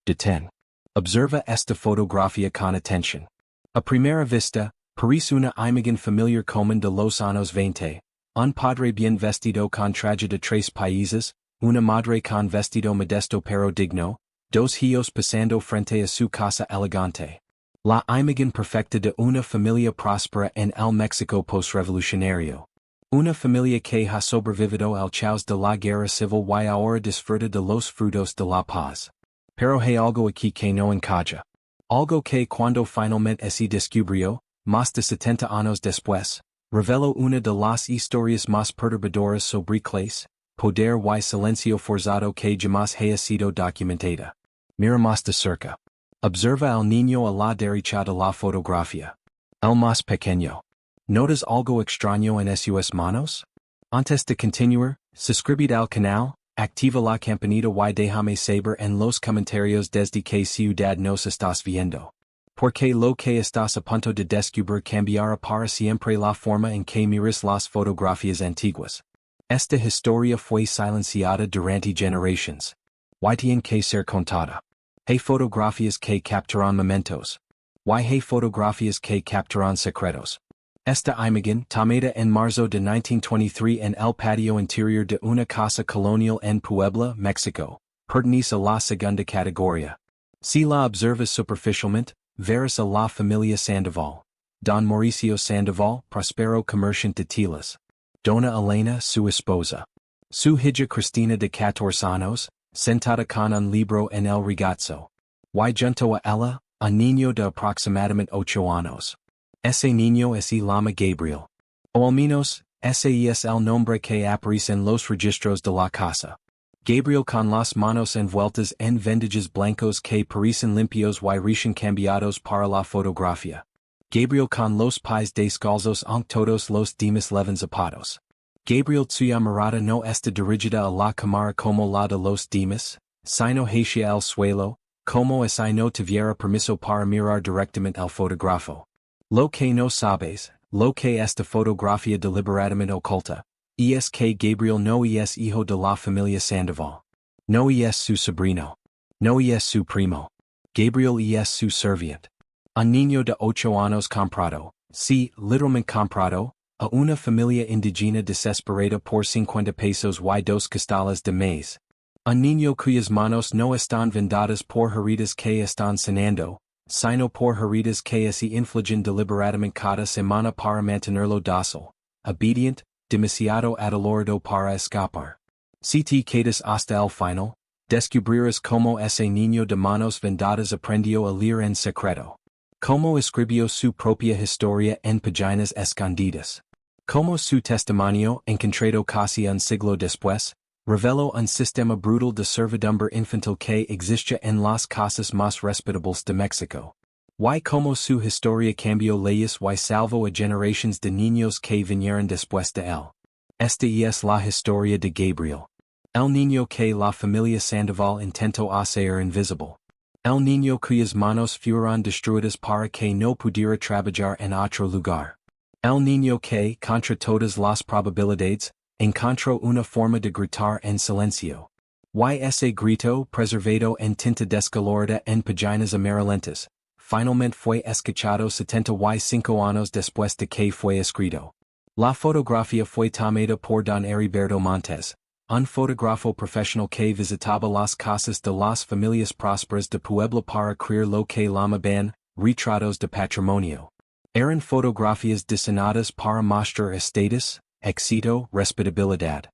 de 10. Observa esta fotografía con atención. A primera vista, parece una imagen familiar como de los años 20, un padre bien vestido con traje de tres países, una madre con vestido modesto pero digno, dos hijos pasando frente a su casa elegante. La imagen perfecta de una familia próspera en el México postrevolucionario. Una familia que ha sobrevivido al caos de la guerra civil y ahora disfruta de los frutos de la paz. Pero hay algo aquí que no encaja. Algo que cuando finalmente se descubrió, más de 70 años después, reveló una de las historias más perturbadoras sobre clase, poder y silencio forzado que jamás haya sido documentada. Mira más de cerca. Observa al niño a la derecha de la fotografía. El más pequeño. ¿Notas algo extraño en sus manos? Antes de continuar, suscríbete al canal, activa la campanita y déjame saber en los comentarios desde qué ciudad nos estás viendo. Porque lo que estás a punto de descubrir cambiará para siempre la forma en que miras las fotografías antiguas. Esta historia fue silenciada durante generaciones. Y tiene que ser contada. Hay fotografías que capturan momentos. Y hay fotografías que capturan secretos. Esta imagen, tomada en marzo de 1923 en el patio interior de una casa colonial en Puebla, México, pertenece a la segunda categoría. Si la observas superficialmente, verás a la familia Sandoval. Don Mauricio Sandoval, próspero comerciante de telas. Dona Elena, su esposa. Su hija Cristina de 14 años, sentada con un libro en el regazo. Y junto a ella, un niño de aproximadamente 8 años. Ese niño es el llama Gabriel. O al menos, ese es el nombre que aparece en los registros de la casa. Gabriel con las manos envueltas en vendajes blancos que parecen limpios y recién cambiados para la fotografía. Gabriel con los pies descalzos en todos los demás leves zapatos. Gabriel suya mirada no está dirigida a la cámara como la de los demás, sino hacia el suelo, como si no tuviera permiso para mirar directamente al fotógrafo. Lo que no sabes, lo que esta fotografía deliberadamente oculta, es que Gabriel no es hijo de la familia Sandoval. No es su sobrino. No es su primo. Gabriel es su sirviente. Un niño de 8 años comprado, sí, literalmente comprado, a una familia indígena desesperada por 50 pesos y 2 costales de maíz. Un niño cuyas manos no están vendadas por heridas que están sanando, sino por heridas que se infligen deliberadamente cada semana para mantenerlo dócil, obediente, demasiado adolorido para escapar. Si te quedas hasta el final, descubrirás cómo ese niño de manos vendadas aprendió a leer en secreto. Cómo escribió su propia historia en páginas escondidas. Cómo su testimonio, encontrado casi un siglo después, reveló un sistema brutal de servidumbre infantil que existe en las casas más respetables de México. Y cómo su historia cambió leyes y salvó a generaciones de niños que vinieron después de él. Esta es la historia de Gabriel. El niño que la familia Sandoval intentó hacer invisible. El niño cuyas manos fueron destruidas para que no pudiera trabajar en otro lugar. El niño que, contra todas las probabilidades, encontró una forma de gritar en silencio. Y ese grito, preservado en tinta descolorida en páginas amarillentas, finalmente fue escuchado 75 años después de que fue escrito. La fotografía fue tomada por Don Heriberto Montes, un fotógrafo profesional que visitaba las casas de las familias prósperas de Puebla para crear lo que llamaban retratos de patrimonio. Eran fotografías diseñadas para mostrar estatus, éxito, respetabilidad.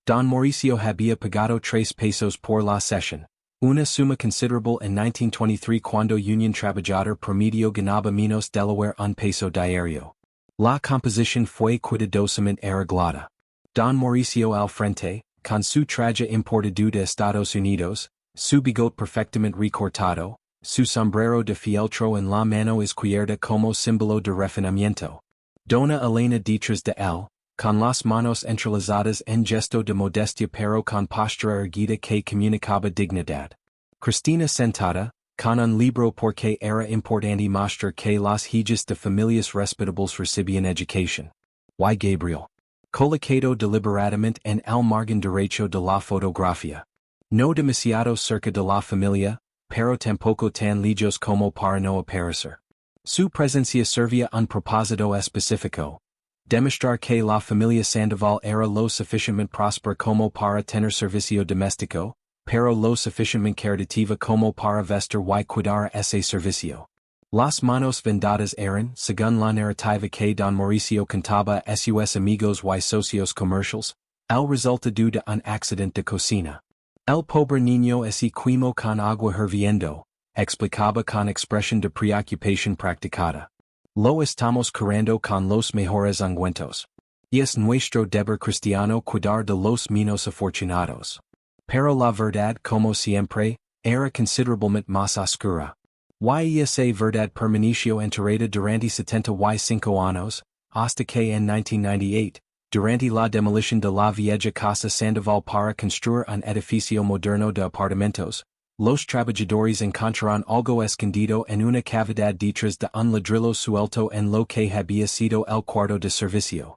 Don Mauricio había pagado 3 pesos por la sesión, una suma considerable en 1923 cuando Union Trabajador promedio ganaba menos Delaware un peso diario. La composición fue cuidadosamente arreglada. Don Mauricio al frente, con su traje importado de Estados Unidos, su bigote perfectamente recortado, su sombrero de fieltro en la mano izquierda como símbolo de refinamiento. Dona Elena detrás de él, con las manos entrelazadas en gesto de modestia pero con postura erguida que comunicaba dignidad. Cristina sentada, con un libro porque era importante mostrar que las hijas de familias respetables recibían educación. Y Gabriel. Colocado deliberadamente en el margen derecho de la fotografía. No demasiado cerca de la familia, pero tampoco tan lejos como para no aparecer. Su presencia servía un propósito específico. Demostrar que la familia Sandoval era lo suficientemente próspera como para tener servicio doméstico, pero lo suficientemente caritativa como para vestir y cuidar ese servicio. Las manos vendadas eran, según la narrativa que don Mauricio contaba a sus amigos y socios comerciales, el resultado de un accidente de cocina. El pobre niño se quemó con agua hirviendo, explicaba con expresión de preocupación practicada. Lo estamos curando con los mejores ungüentos. Y es nuestro deber cristiano cuidar de los menos afortunados. Pero la verdad, como siempre, era considerablemente más oscura. Y esa verdad permaneció enterrada durante 75 años, hasta que en 1998, durante la demolición de la vieja casa Sandoval para construir un edificio moderno de apartamentos, los trabajadores encontraron algo escondido en una cavidad detrás de un ladrillo suelto en lo que había sido el cuarto de servicio.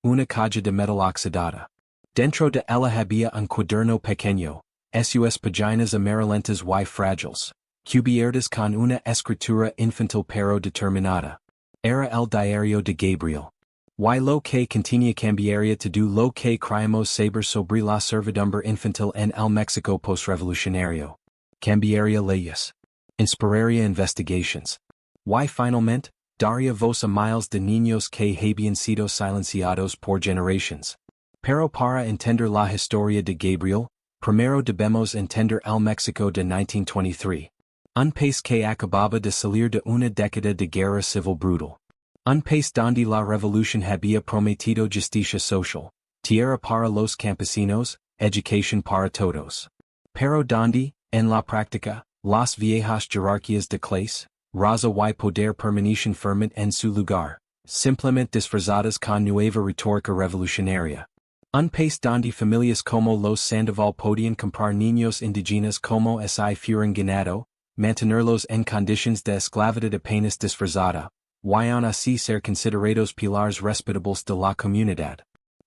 Una caja de metal oxidada. Dentro de ella había un cuaderno pequeño, sus páginas amarillentas y frágiles, cubiertas con una escritura infantil pero determinada. Era el diario de Gabriel. Y lo que contenía cambiaría todo lo que creíamos saber sobre la servidumbre infantil en el México postrevolucionario. Cambiaría leyes. Inspiraría investigations. Y finalmente, daría voz a miles de niños que habían sido silenciados por generations. Pero para entender la historia de Gabriel, primero debemos entender el México de 1923. Un país que acababa de salir de una década de guerra civil brutal. Un país donde la revolución había prometido justicia social, tierra para los campesinos, educación para todos. Pero donde, en la práctica, las viejas jerarquías de clase, raza y poder permanecen firmes en su lugar, simplemente disfrazadas con nueva retórica revolucionaria. Un país donde familias como los Sandoval podían comprar niños indígenas como si fueran ganado, mantenerlos en condiciones de esclavitud apenas disfrazada, y aún así ser considerados pilares respetables de la comunidad.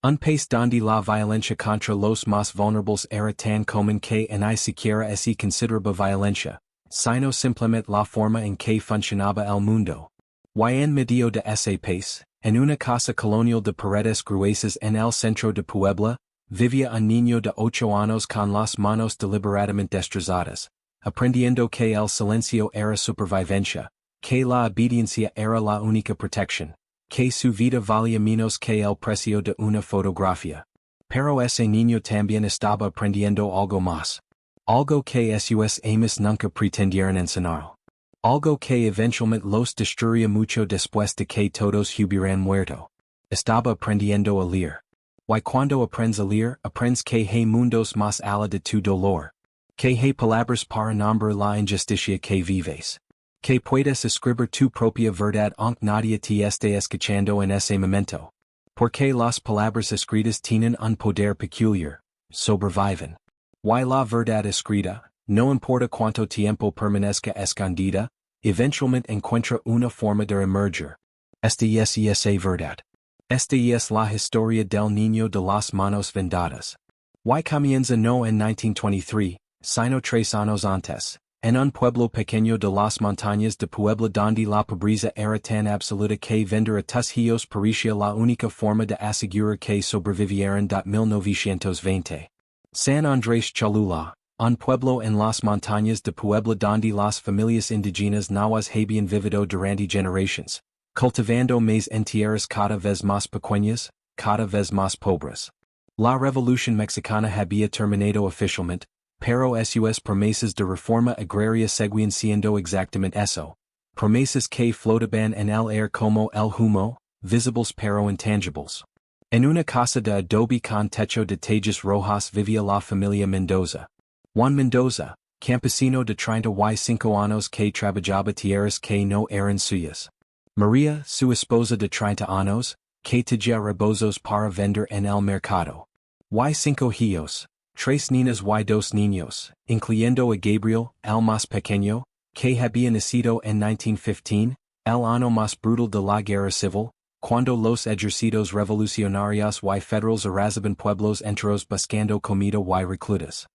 Un país donde la violencia contra los más vulnerables era tan común que ni siquiera es considerable violencia, sino simplemente la forma en que funcionaba el mundo. Y en medio de ese país, en una casa colonial de paredes gruesas en el centro de Puebla, vivía un niño de 8 años con las manos deliberadamente destrozadas, aprendiendo que el silencio era supervivencia, que la obediencia era la única protección, que su vida valía menos que el precio de una fotografía. Pero ese niño también estaba aprendiendo algo más. Algo que sus amos nunca pretendieron enseñar. Algo que eventualmente los destruiría mucho después de que todos hubieran muerto. Estaba aprendiendo a leer. Y cuando aprendes a leer, aprendes que hay mundos más allá de tu dolor. Que hay palabras para nombrar la injusticia que vives. Que puedes escribir tu propia verdad aunque nadie te esté escuchando en ese momento. Porque las palabras escritas tienen un poder peculiar, sobreviven. Y la verdad escrita, no importa cuánto tiempo permanezca escondida, eventualmente encuentra una forma de emerger. Esta es esa verdad. Esta es la historia del niño de las manos vendadas. Y comienza no en 1923, sino 3 años antes, en un pueblo pequeño de las montañas de Puebla donde la pobreza era tan absoluta que vender a tus hijos parecía la única forma de asegurar que sobrevivieran. 1920. San Andrés Cholula, un pueblo en las montañas de Puebla donde las familias indígenas nahuas habían vivido durante generaciones, cultivando maíz en tierras cada vez más pequeñas, cada vez más pobres. La revolución mexicana había terminado oficialmente, pero sus promesas de reforma agraria seguían siendo exactamente eso, promesas que flotaban en el aire como el humo, visibles pero intangibles. En una casa de adobe con techo de tejas rojas vivía la familia Mendoza. Juan Mendoza, campesino de 35 años que trabajaba tierras que no eran suyas. María, su esposa de 30 años, que tenía rebozos para vender en el mercado. Y 5 hijos, 3 niñas y 2 niños, incluyendo a Gabriel, el más pequeño, que había nacido en 1915, el año más brutal de la guerra civil, cuando los ejércitos revolucionarios y federales arrasaban pueblos enteros buscando comida y reclutas.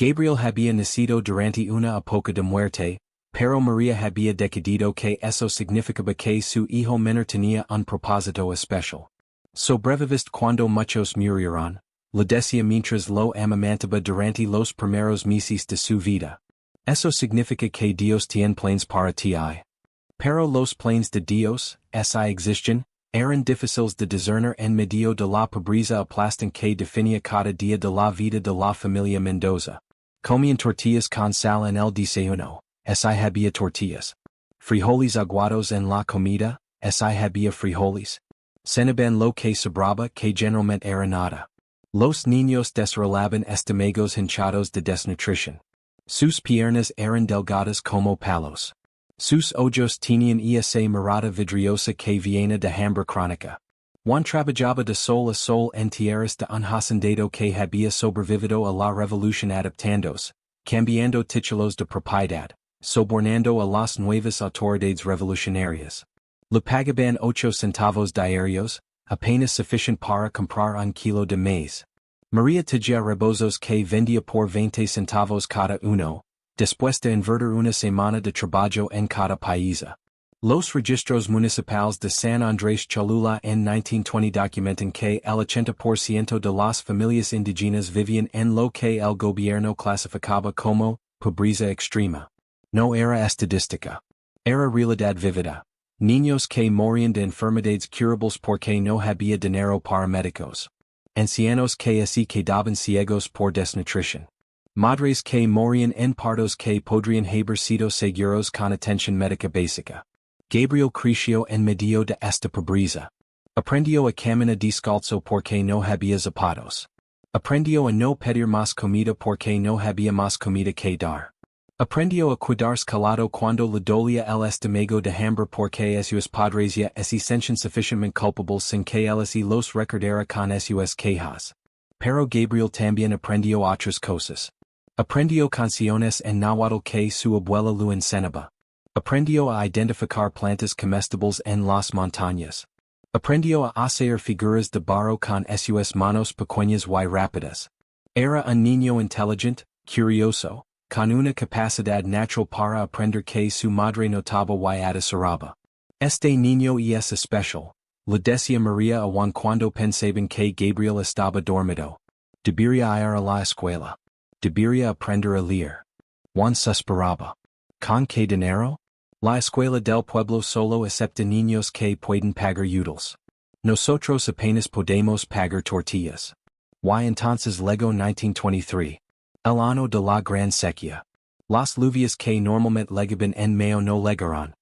Gabriel había nacido durante una época de muerte, pero María había decidido que eso significaba que su hijo menor tenía un propósito especial. Sobreviviste cuando muchos murieron, lo decía mientras lo amamantaba durante los primeros meses de su vida. Eso significa que Dios tiene planes para ti. Pero los planes de Dios, si existen, eran difíciles de discernir en medio de la pobreza aplastante que definía cada día de la vida de la familia Mendoza. Comían tortillas con sal en el desayuno, si había tortillas. Frijoles aguados en la comida, si había frijoles. Cenaban lo que sobraba, que generalmente era nada. Los niños desarrollaban estómagos hinchados de desnutrición. Sus piernas eran delgadas como palos. Sus ojos tenían esa mirada vidriosa que viene de hambre crónica. Juan trabajaba de sol a sol en tierras de un hacendado que había sobrevivido a la revolución adaptándose, cambiando títulos de propiedad, sobornando a las nuevas autoridades revolucionarias. Le pagaban 8 centavos diarios, apenas suficiente para comprar un kilo de maíz. María tenía rebozos que vendía por 20 centavos cada uno, después de invertir una semana de trabajo en cada país. Los registros municipales de San Andrés Cholula en 1920 documentan que el 80% de las familias indígenas vivían en lo que el gobierno clasificaba como pobreza extrema. No era estadística. Era realidad vivida. Niños que morían de enfermedades curables porque no había dinero para médicos. Ancianos que así quedaban ciegos por desnutrición. Madres que morían en partos que podrían haber sido seguros con atención médica básica. Gabriel creció en medio de esta pobreza. Aprendió a caminar descalzo porque no había zapatos. Aprendió a no pedir más comida porque no había más comida que dar. Aprendió a cuidarse calado cuando le dolía el estómago de hambre porque sus padres ya se sentían suficientemente culpables sin que él se los recordara con sus quejas. Pero Gabriel también aprendió otras cosas. Aprendió canciones en náhuatl que su abuela lo enseñaba. Aprendió a identificar plantas comestibles en las montañas. Aprendió a hacer figuras de barro con sus manos pequeñas y rápidas. Era un niño inteligente, curioso, con una capacidad natural para aprender que su madre notaba y atesoraba. Este niño es especial, le decía María a Juan cuando pensaban que Gabriel estaba dormido. Debería ir a la escuela. Debería aprender a leer. Juan suspiraba. ¿Con qué dinero? La escuela del pueblo solo acepta niños que pueden pagar útiles. Nosotros apenas podemos pagar tortillas. Y entonces luego 1923. El año de la gran sequía. Las lluvias que normalmente llegaban en mayo no llegaron.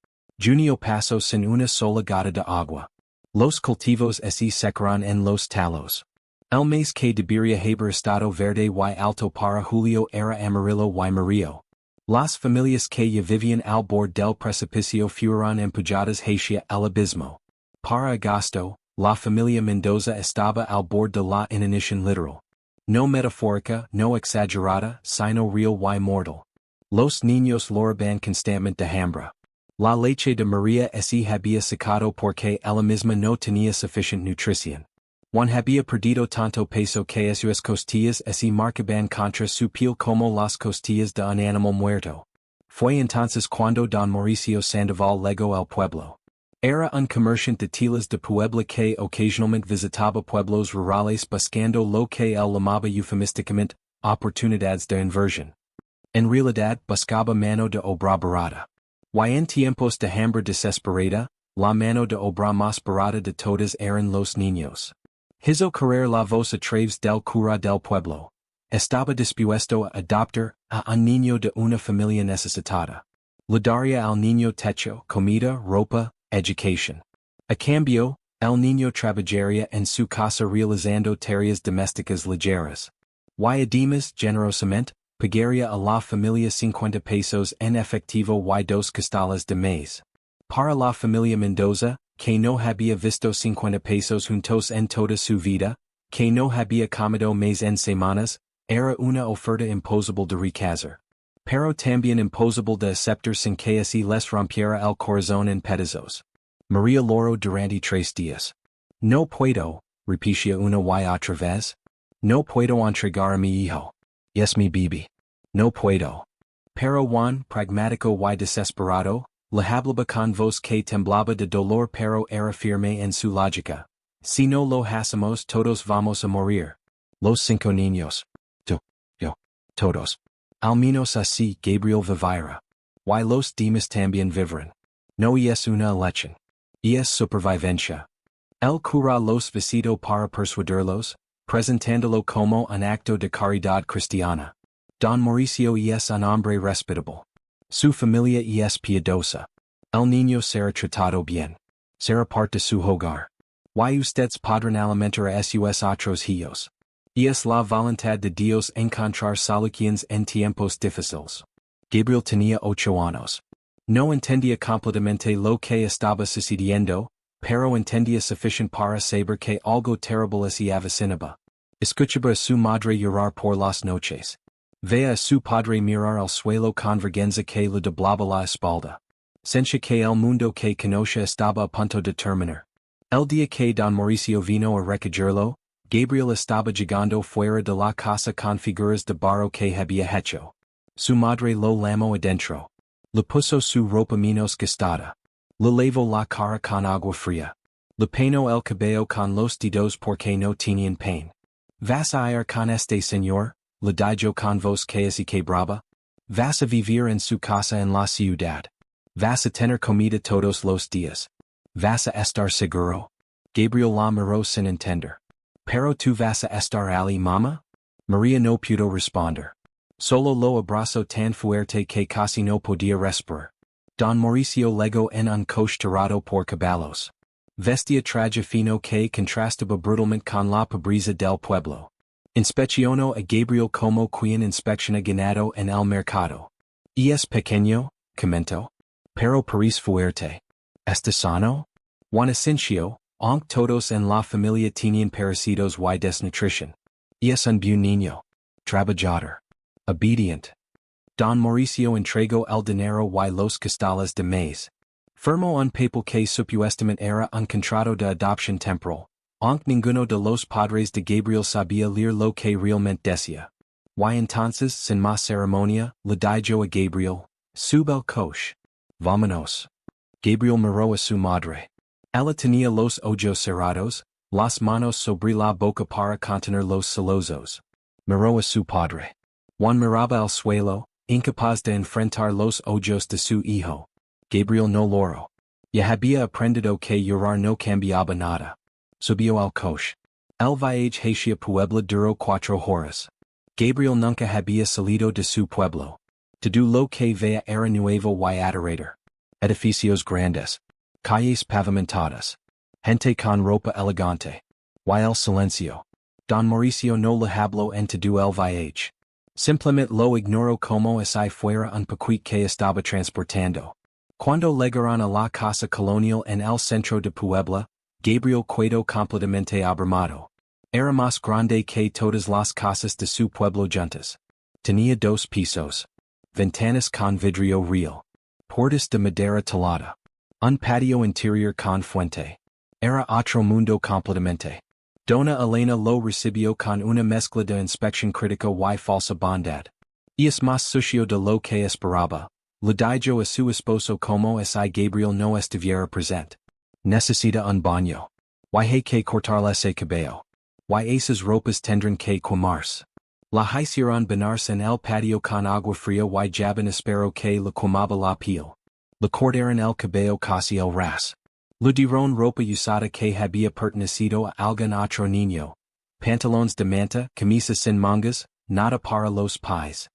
Junio pasó sin una sola gota de agua. Los cultivos se secaron en los talos. El mes que debería haber estado verde y alto para julio era amarillo y amarillo. Las familias que ya vivían al borde del precipicio fueron empujadas hacia el abismo. Para agosto, la familia Mendoza estaba al borde de la inanición literal. No metafórica, no exagerada, sino real y mortal. Los niños lloraban constantemente de hambre. La leche de María se había secado porque ella misma no tenía suficiente nutrición. Juan había perdido tanto peso que sus costillas se marcaban contra su piel como las costillas de un animal muerto. Fue entonces cuando don Mauricio Sandoval llegó al pueblo. Era un comerciante de telas de Puebla que ocasionalmente visitaba pueblos rurales buscando lo que él llamaba eufemísticamente oportunidades de inversión. En realidad buscaba mano de obra barata. Y en tiempos de hambre desesperada, la mano de obra más barata de todas eran los niños. Hizo correr la voz a través del cura del pueblo. Estaba dispuesto a adoptar a un niño de una familia necesitada. Le daría al niño techo, comida, ropa, educación. A cambio, el niño trabajaría en su casa realizando tareas domésticas ligeras. Y además, generosamente, pagaría a la familia 50 pesos en efectivo y 2 costales de maíz. Para la familia Mendoza, que no había visto 50 pesos juntos en toda su vida, que no había comido maíz en semanas, era una oferta imposible de rechazar. Pero también imposible de aceptar sin que así les rompiera el corazón en pedazos. María lloró durante 3 días. No puedo, repetía una y otra vez. No puedo entregar a mi hijo. Es mi bebé. No puedo. Pero Juan, pragmático y desesperado, la hablaba con voz que temblaba de dolor pero era firme en su lógica. Si no lo hacemos todos vamos a morir. Los 5 niños. Yo. Todos. Al menos así Gabriel vivira. Y los demás también vivirán. No es una elección. Es supervivencia. El cura los visitó para persuadirlos, presentándolo como un acto de caridad cristiana. Don Mauricio es un hombre respetable. Su familia es piadosa. El niño será tratado bien. Será parte su hogar. Y ustedes podrán alimentar a sus otros hijos. Es la voluntad de Dios encontrar soluciones en tiempos difíciles. Gabriel tenía 8 años. No entendía completamente lo que estaba sucediendo, pero entendía suficiente para saber que algo terrible se avecinaba. Escuchaba a su madre llorar por las noches. Veía a su padre mirar al suelo con vergüenza que le doblaba la espalda. Sentía que el mundo que conocía estaba a punto de terminar. El día que Don Mauricio vino a recogerlo, Gabriel estaba llegando fuera de la casa con figuras de barro que había hecho. Su madre lo llamó adentro. Le puso su ropa menos gastada. Le lavó la cara con agua fría. Le peinó el cabello con los dedos porque no tenían peine. ¿Vas a ir con este señor? Le dijo con voz que se quebraba. ¿Vas a vivir en su casa en la ciudad? ¿Vas a tener comida todos los días? ¿Vas a estar seguro? Gabriel la miró sin entender. ¿Pero tú vas a estar allí, mamá? María no pudo responder. Solo lo abrazó tan fuerte que casi no podía respirar. Don Mauricio legó en un coche tirado por caballos. Vestía traje fino que contrastaba brutalmente con la pobreza del pueblo. Inspeccionó a Gabriel como quien inspecciona ganado en el mercado. Es pequeño, comentó. Pero parece fuerte. ¿Está sano? Juan asintió, aunque todos en la familia tenían parecidos y desnutrición. Es un buen niño. Trabajador. Obediente. Don Mauricio entregó el dinero y los costales de maíz. Firmó un papel que supuestamente era un contrato de adopción temporal, aunque ninguno de los padres de Gabriel sabía leer lo que realmente decía. Y entonces, sin más ceremonia, le dijo a Gabriel, sube al coche. Vámonos. Gabriel miró a su madre. Ella tenía los ojos cerrados, las manos sobre la boca para contener los sollozos. Miró a su padre. Juan miraba al suelo, incapaz de enfrentar los ojos de su hijo. Gabriel no loró. Ya había aprendido que llorar no cambiaba nada. Subió al coche. El viaje hacia Puebla duró 4 horas. Gabriel nunca había salido de su pueblo. Todo lo que veía era nuevo y aterrador. Edificios grandes. Calles pavimentadas. Gente con ropa elegante. Y el silencio. Don Mauricio no le habló en todo el viaje. Simplemente lo ignoró como si fuera un paquete que estaba transportando. Cuando llegaron a la casa colonial en el centro de Puebla, Gabriel quedó completamente abrumado. Era más grande que todas las casas de su pueblo juntas. Tenía 2 pisos. Ventanas con vidrio real. Puertas de madera talada. Un patio interior con fuente. Era otro mundo completamente. Dona Elena lo recibió con una mezcla de inspección crítica y falsa bondad. Es más sucio de lo que esperaba. Le dijo a su esposo como si Gabriel no estuviera presente. Necesita un baño. Y hay que cortarle ese cabello. Y esas ropas tendrán que quemarse. La hicieron bañarse en el patio con agua fría y Jabin esperó que le quemaba la piel. Le cortaron el cabello casi el ras. Le dieron ropa usada que había pertenecido a algún otro niño. Pantalones de manta, camisas sin mangas, nada para los pies.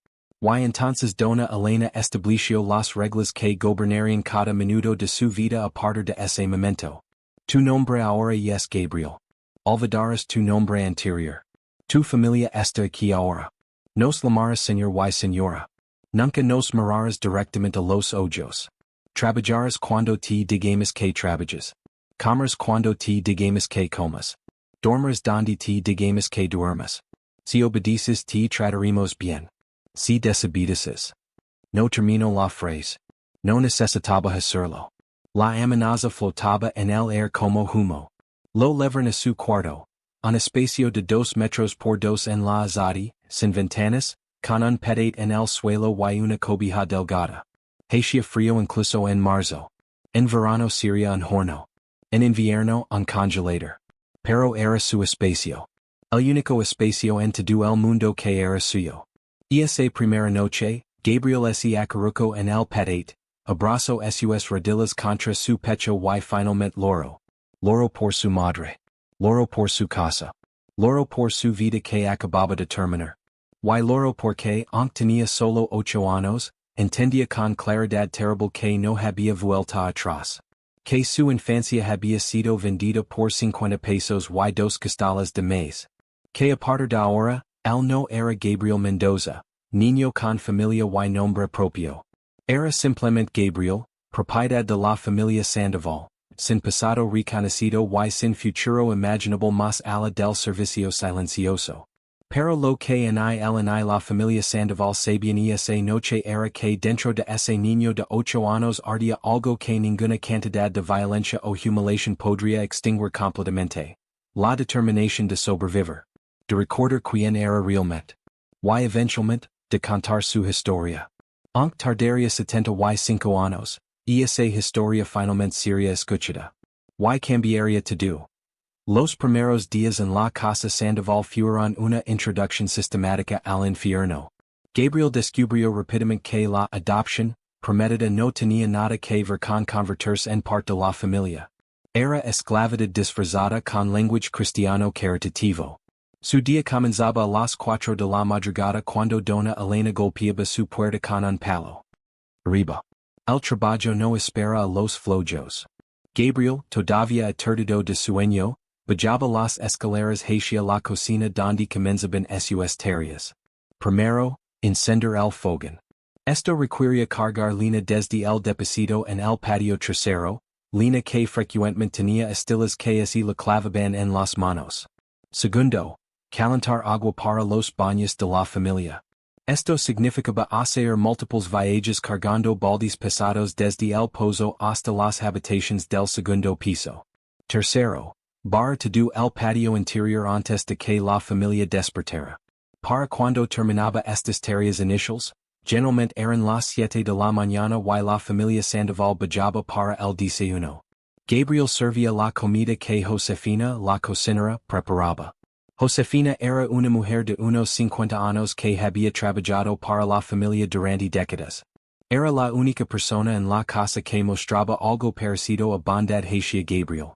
Y entonces Dona Elena estableció las reglas que gobernarían cada minuto de su vida a partir de ese momento. Tu nombre ahora es Gabriel. Olvidarás tu nombre anterior. Tu familia está aquí ahora. Nos llamarás señor y señora. Nunca nos mirarás directamente a los ojos. Trabajarás cuando te digamos que trabajes. Comerás cuando te digamos que comas. Dormirás donde te digamos que duermas. Si obedeces te trataremos bien. Si desobedeces. No terminó la frase. No necesitaba hacerlo. La amenaza flotaba en el aire como humo. Lo llevaron a su cuarto. Un espacio de 2 metros por 2 en la azotea, sin ventanas, con un pedate en el suelo y una cobija delgada. Hacía frío incluso en marzo. En verano sería un horno. En invierno un congelator. Pero era su espacio. El único espacio en todo el mundo que era suyo. Esa primera noche, Gabriel se acurrucó en el pedate, abrazo sus rodillas contra su pecho y finalmente lloró. Lloró por su madre. Lloró por su casa. Lloró por su vida que acababa de terminar. Y lloró porque, aunque tenía solo 8 años, entendía con claridad terrible que no había vuelta atrás. Que su infancia había sido vendida por 50 pesos y 2 costales de maíz. Que a partir de ahora, él no era Gabriel Mendoza, niño con familia y nombre propio. Era simplemente Gabriel, propiedad de la familia Sandoval, sin pasado reconocido y sin futuro imaginable más allá del servicio silencioso. Pero lo que en la familia Sandoval sabían esa noche era que dentro de ese niño de 8 años ardía algo que ninguna cantidad de violencia o humiliación podría extinguir completamente. La determinación de sobrevivir. De recordar quién era realmente. Y eventualmente, de contar su historia. Aunque tardaría 75 años, esa historia finalmente sería escuchada. Y cambiaría todo. Los primeros días en la casa Sandoval fueron una introducción sistemática al infierno. Gabriel descubrió rápidamente que la adopción prometida no tenía nada que ver con convertirse en parte de la familia. Era esclavitud disfrazada con lenguaje cristiano caritativo. Su día comenzaba a las 4 de la madrugada cuando Dona Elena golpeaba su puerta con un palo. Arriba. El trabajo no espera a los flojos. Gabriel, todavía aturdido de sueño, bajaba las escaleras hacia la cocina donde comenzaban sus tareas. Primero, encender el fogón. Esto requería cargar lina desde el depósito en el patio trasero, lina que frecuentemente tenía estilas que se le clavaban en las manos. Segundo, calentar agua para los baños de la familia. Esto significaba hacer múltiples viajes cargando baldes pesados desde el pozo hasta las habitaciones del segundo piso. Tercero, barrer todo el patio interior antes de que la familia despertara. Para cuando terminaba estas tareas iniciales, generalmente eran las 7 de la mañana y la familia Sandoval bajaba para el desayuno. Gabriel servía la comida que Josefina, la cocinera, preparaba. Josefina era una mujer de unos 50 años que había trabajado para la familia durante décadas. Era la única persona en la casa que mostraba algo parecido a bondad hacia Gabriel.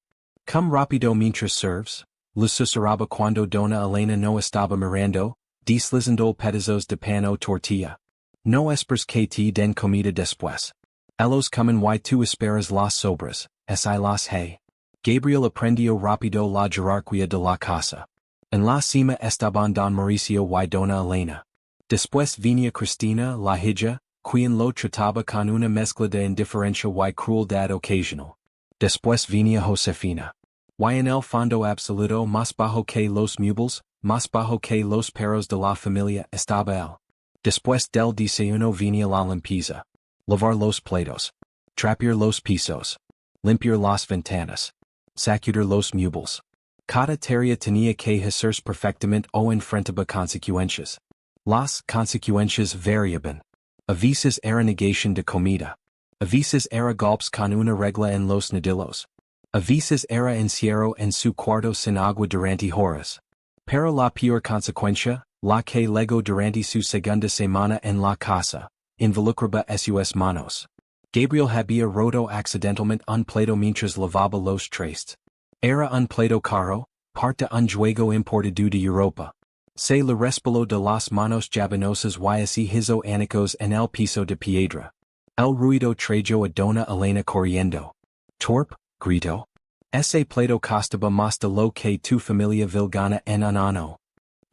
Come rápido mientras serves, le susurraba cuando Dona Elena no estaba mirando, deslizando pedazos de pan o tortilla. No esperes que te den comida después. Ellos comen y tú esperas las sobras, así las hay. Gabriel aprendió rápido la jerarquía de la casa. En la cima estaban Don Mauricio y Dona Elena. Después venía Cristina, la hija, quien lo trataba con una mezcla de indiferencia y crueldad ocasional. Después venía Josefina. Y en el fondo absoluto más bajo que los muebles, más bajo que los perros de la familia estaba él. Después del desayuno venía la limpieza. Lavar los platos. Trapear los pisos. Limpiar las ventanas. Sacudir los muebles. Cada tarea tenía que hacerse perfectamente o enfrentaba consecuencias. Las consecuencias variaban. A veces era negación de comida. A veces era golpes con una regla en los nudillos. A veces era encierro en su cuarto sin agua durante horas. Pero la peor consecuencia, la que legó durante su segunda semana en la casa, involucraba sus manos. Gabriel había roto accidentalmente un plato mientras lavaba los trastes. Era un plato caro, parte un juego importado de Europa. Se le resbaló de las manos jabonosas y se hizo añicos en el piso de piedra. El ruido trajo a Dona Elena corriendo. Torp, gritó. Ese plato costaba más de lo que tu familia vil gana en un año.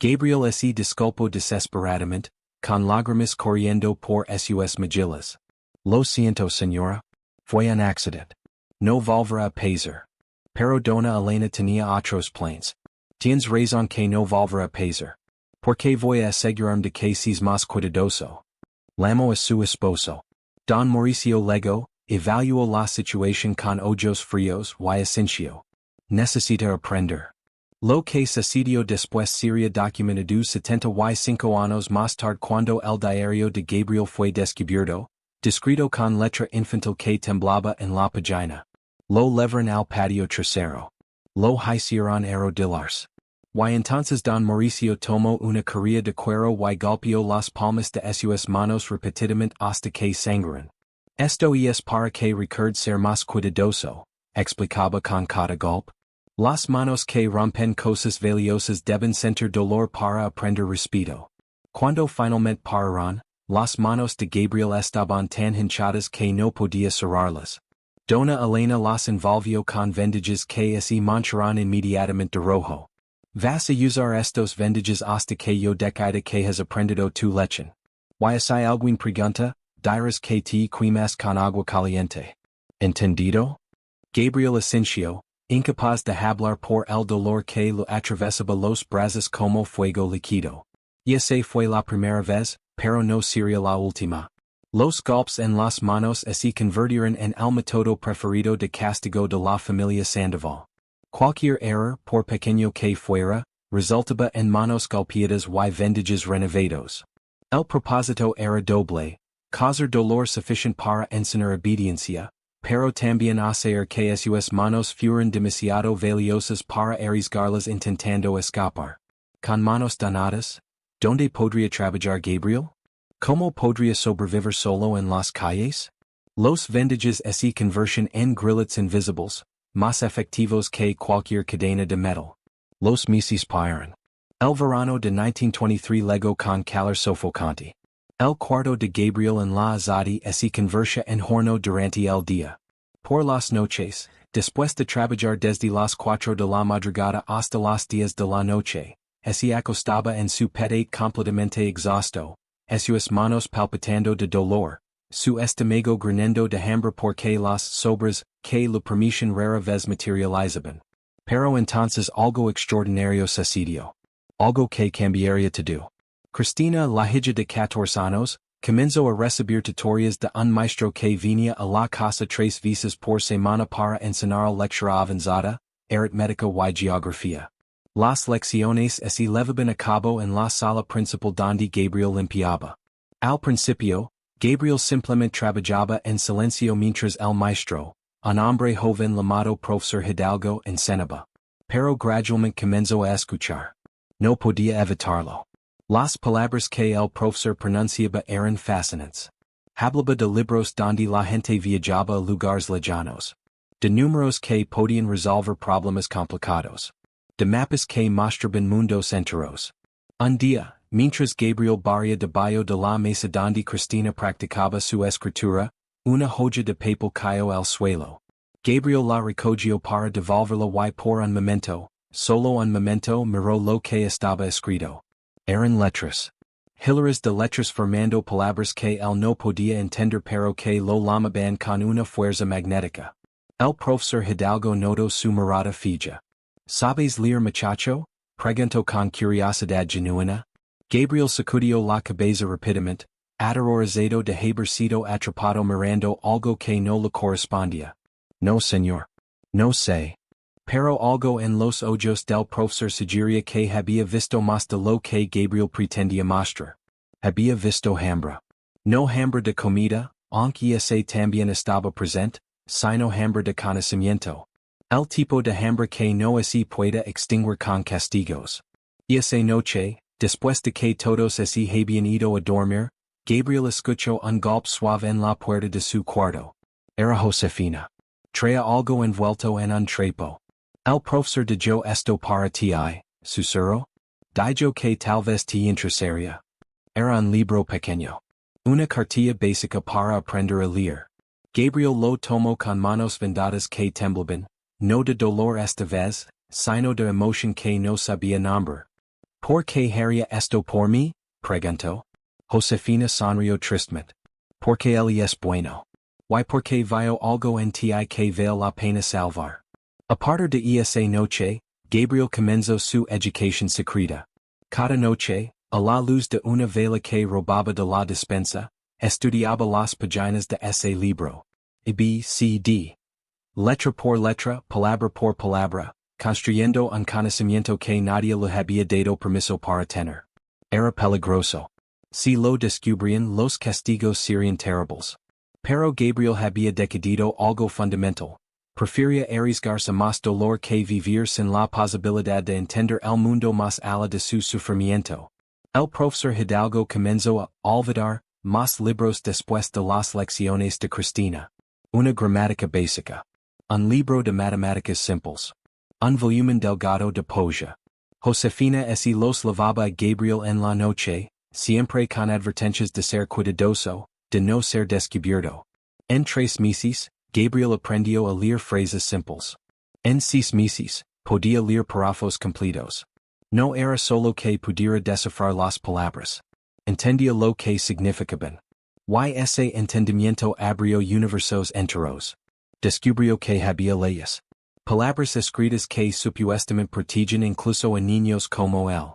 Gabriel se disculpó desesperadamente, con lágrimas corriendo por sus mejillas. Lo siento señora. Fue un accidente. No volverá a pasar. Pero Dona Elena tenía otros planes. Tienes razón que no volverá a pasar. Porque voy a asegurarme de que seas más cuidadoso. Llamó a su esposo. Don Mauricio Lego, evaluó la situación con ojos fríos y asintió. Necesita aprender. Lo que sucedió después sería documentado 75 años más tarde cuando el diario de Gabriel fue descubierto, descrito con letra infantil que temblaba en la página. Lo llevaron al patio trasero. Lo hicieron arrodillarse. Y entonces don Mauricio tomó una carilla de cuero y golpeó las palmas de sus manos repetidamente hasta que sangraron. Esto es para que recuerde ser más cuidadoso, explicaba con cada golpe. Las manos que rompen cosas valiosas deben sentir dolor para aprender respeto. Cuando finalmente pararon, las manos de Gabriel estaban tan hinchadas que no podía cerrarlas. Dona Elena las envolvió con vendajes que se mancharon inmediatamente de rojo. Vas a usar estos vendajes hasta que yo decida que has aprendido tu lección. Y si alguien pregunta, dirás que te quemas con agua caliente. ¿Entendido? Gabriel asintió, incapaz de hablar por el dolor que lo atravesaba los brazos como fuego líquido. Esa fue la primera vez, pero no sería la última. Los golpes en las manos se convirtieron en el método preferido de castigo de la familia Sandoval. Cualquier error, por pequeño que fuera, resultaba en manos golpeadas y vendajes renovados. El propósito era doble, causar dolor suficiente para enseñar obediencia, pero también hacer que sus manos fueran demasiado valiosas para arriesgarlas intentando escapar. Con manos danadas, ¿dónde podría trabajar Gabriel? ¿Cómo podría sobrevivir solo en las calles? Los vendajes se convirtieron en grilletes invisibles, más efectivos que cualquier cadena de metal. Los meses pasaron. El verano de 1923 llegó con calor sofocante. El cuarto de Gabriel en la azadi se convirtió en horno durante el día. Por las noches, después de trabajar desde las 4 de la madrugada hasta las 10 de la noche, se acostaba en su petate completamente exhausto, sus manos palpitando de dolor, su estómago gruñendo de hambre porque las sobras que lo permitían rara vez materializaban. Pero entonces algo extraordinario sucedió. Algo que cambiaría todo. Cristina, la hija de 14 años, comenzó a recibir tutorias de un maestro que venía a la casa 3 veces por semana para enseñar lectura avanzada, aritmética y geografía. Las lecciones se llevaban a cabo en la sala principal donde Gabriel limpiaba. Al principio, Gabriel simplemente trabajaba en silencio mientras el maestro, un hombre joven llamado profesor Hidalgo, enseñaba. Pero gradualmente comenzó a escuchar. No podía evitarlo. Las palabras que el profesor pronunciaba eran fascinantes. Hablaba de libros donde la gente viajaba a lugares lejanos. De números que podían resolver problemas complicados. De mapas que mostraban mundos enteros. Un día, mientras Gabriel barría debajo de la mesa donde Cristina practicaba su escritura, una hoja de papel cayó al suelo. Gabriel la recogió para devolverla y por un momento, solo un momento miró lo que estaba escrito. Eran letras. Hilares de letras formando palabras que él no podía entender pero que lo llamaban con una fuerza magnética. El profesor Hidalgo notó su mirada fija. ¿Sabes leer, muchacho? Preguntó con curiosidad genuina. Gabriel sacudió la cabeza rápidamente, aterrorizado de haber sido atrapado mirando algo que no le correspondía. No, señor. No sé. Pero algo en los ojos del profesor sugería que había visto más de lo que Gabriel pretendía mostrar. Había visto hambre. No hambre de comida, aunque ese también estaba presente, sino hambre de conocimiento. El tipo de hambre que no se puede extinguir con castigos. Y esa noche, después de que todos se habían ido a dormir, Gabriel escuchó un golpe suave en la puerta de su cuarto. Era Josefina. Traía algo envuelto en un trapo. El profesor dijo esto para ti, susurró. Dijo que tal vez te interesaría. Era un libro pequeño. Una cartilla básica para aprender a leer. Gabriel lo tomó con manos vendadas que temblaban, no de dolor esta vez, sino de emoción que no sabía nombrar. ¿Por qué haría esto por mí? Preguntó. Josefina sonrió tristemente. Porque él es bueno. Y porque vio algo en ti que vale la pena salvar. A partir de esa noche, Gabriel comenzó su educación secreta. Cada noche, a la luz de una vela que robaba de la despensa, estudiaba las páginas de ese libro. A B, C, D. Letra por letra, palabra por palabra, construyendo un conocimiento que nadie le había dado permiso para tener. Era peligroso. Si lo descubrían los castigos serían terribles. Pero Gabriel había decidido algo fundamental. Prefería arriesgarse más dolor que vivir sin la posibilidad de entender el mundo más allá de su sufrimiento. El profesor Hidalgo comenzó a olvidar más libros después de las lecciones de Cristina. Una gramática básica. Un libro de matemáticas simples. Un volumen delgado de polla. Josefina y los lavaba a Gabriel en la noche, siempre con advertencias de ser cuidadoso, de no ser descubierto. En 3 meses, Gabriel aprendió a leer frases simples. En 6 meses, podía leer párrafos completos. No era solo que pudiera descifrar las palabras. Entendía lo que significaban. Ese entendimiento abrió universos enteros. Descubrió que había leyes. Palabras escritas que supuestamente protegen incluso a niños como él.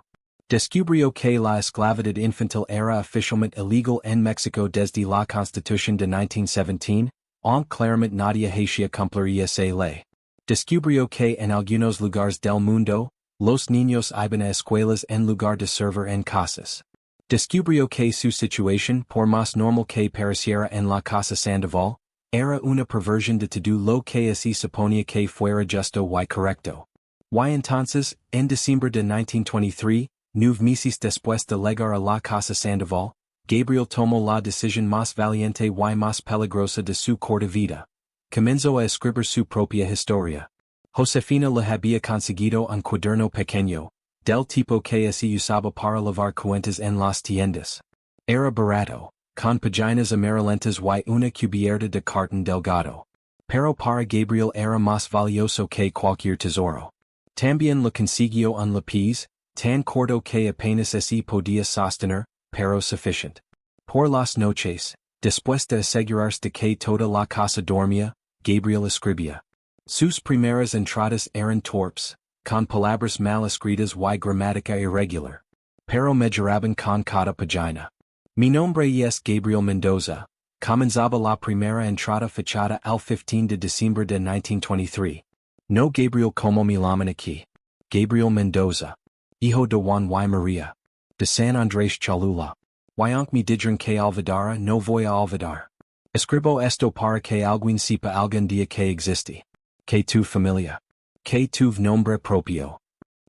Descubrió que la esclavitud infantil era oficialmente ilegal en México desde la Constitución de 1917, aunque claramente nadie hacía cumplir esa ley. Descubrió que en algunos lugares del mundo, los niños iban a escuelas en lugar de servir en casas. Descubrió que su situación, por más normal que pareciera en la casa Sandoval, era una perversión de todo lo que así suponía que fuera justo y correcto. Entonces, en diciembre de 1923, 9 meses después de llegar a la casa Sandoval, Gabriel tomó la decisión más valiente y más peligrosa de su corta vida. Comenzó a escribir su propia historia. Josefina le había conseguido un cuaderno pequeño, del tipo que se usaba para lavar cuentas en las tiendas. Era barato, con páginas amarillentas y una cubierta de cartón delgado. Pero para Gabriel era más valioso que cualquier tesoro. También le consiguió un lápiz, tan corto que apenas se podía sostener, pero suficiente. Por las noches, después de asegurarse de que toda la casa dormía, Gabriel escribía. Sus primeras entradas eran torpes, con palabras mal escritas y gramática irregular. Pero mejoraban con cada página. Mi nombre es Gabriel Mendoza. Comenzaba la primera entrada fechada el 15 de diciembre de 1923. No Gabriel como me llaman aquí. Gabriel Mendoza. Hijo de Juan y María. De San Andrés Cholula. Aunque me dijeron que olvidara, no voy a olvidar. Escribo esto para que alguien sepa algún día que existe. Que tu familia. Que tuve nombre propio.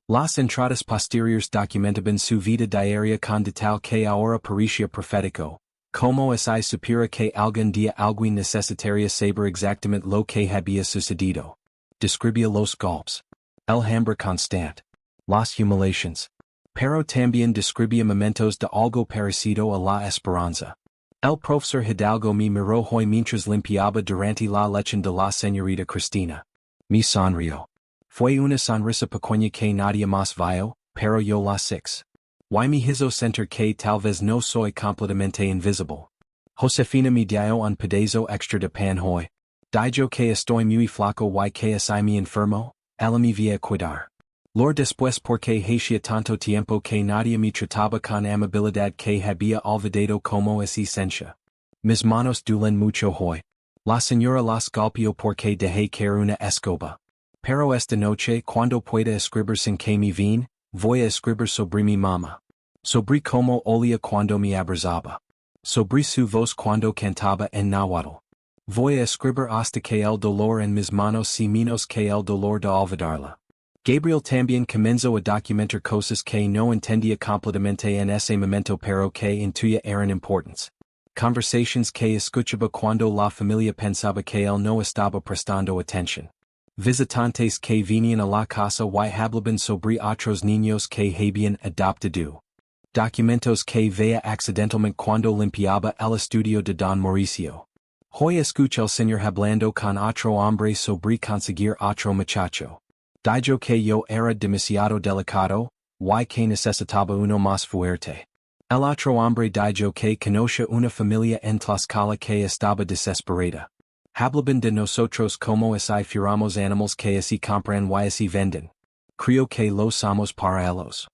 Las entradas posteriores documentaban su vida diaria con detalle que ahora parecía profético, como si supiera que algún día alguien necesitaría saber exactamente lo que había sucedido. Describía los golpes. El hambre constante. Las humiliaciones. Pero también describía momentos de algo parecido a la esperanza. El profesor Hidalgo me miró hoy mientras limpiaba durante la lección de la señorita Cristina. Me sonrió. Fue una sonrisa pequeña que nadie más vio, pero yo la six. Me hizo sentir que tal vez no soy completamente invisible. Josefina me dio un pedazo extra de pan hoy. Dijo que estoy muy flaco y que estoy muy enfermo, ella me vía cuidar. Después porque hacía tanto tiempo que nadie me trataba con amabilidad que había olvidado como es esencia. Mis manos duelen mucho hoy. La señora las golpeó porque dejé caer una escoba. Pero esta noche cuando pueda escribir sin que me vean, voy a escribir sobre mi mamá. Sobre cómo olía cuando me abrazaba. Sobre su voz cuando cantaba en náhuatl. Voy a escribir hasta que el dolor en mis manos sea menos que el dolor de olvidarla. Gabriel también comenzó a documentar cosas que no entendía completamente en ese momento pero que intuía eran importantes. Conversations que escuchaba cuando la familia pensaba que él no estaba prestando atención. Visitantes que venían a la casa y hablaban sobre otros niños que habían adoptado. Documentos que veía accidentalmente cuando limpiaba el estudio de Don Mauricio. Hoy escucho al señor hablando con otro hombre sobre conseguir otro muchacho. Dijo que yo era demasiado delicado, y que necesitaba uno más fuerte. El otro hombre dijo que conoce una familia en Tlaxcala que estaba desesperada. Hablaban de nosotros como si fuéramos animales que así compran y así venden. Creo que lo somos para ellos.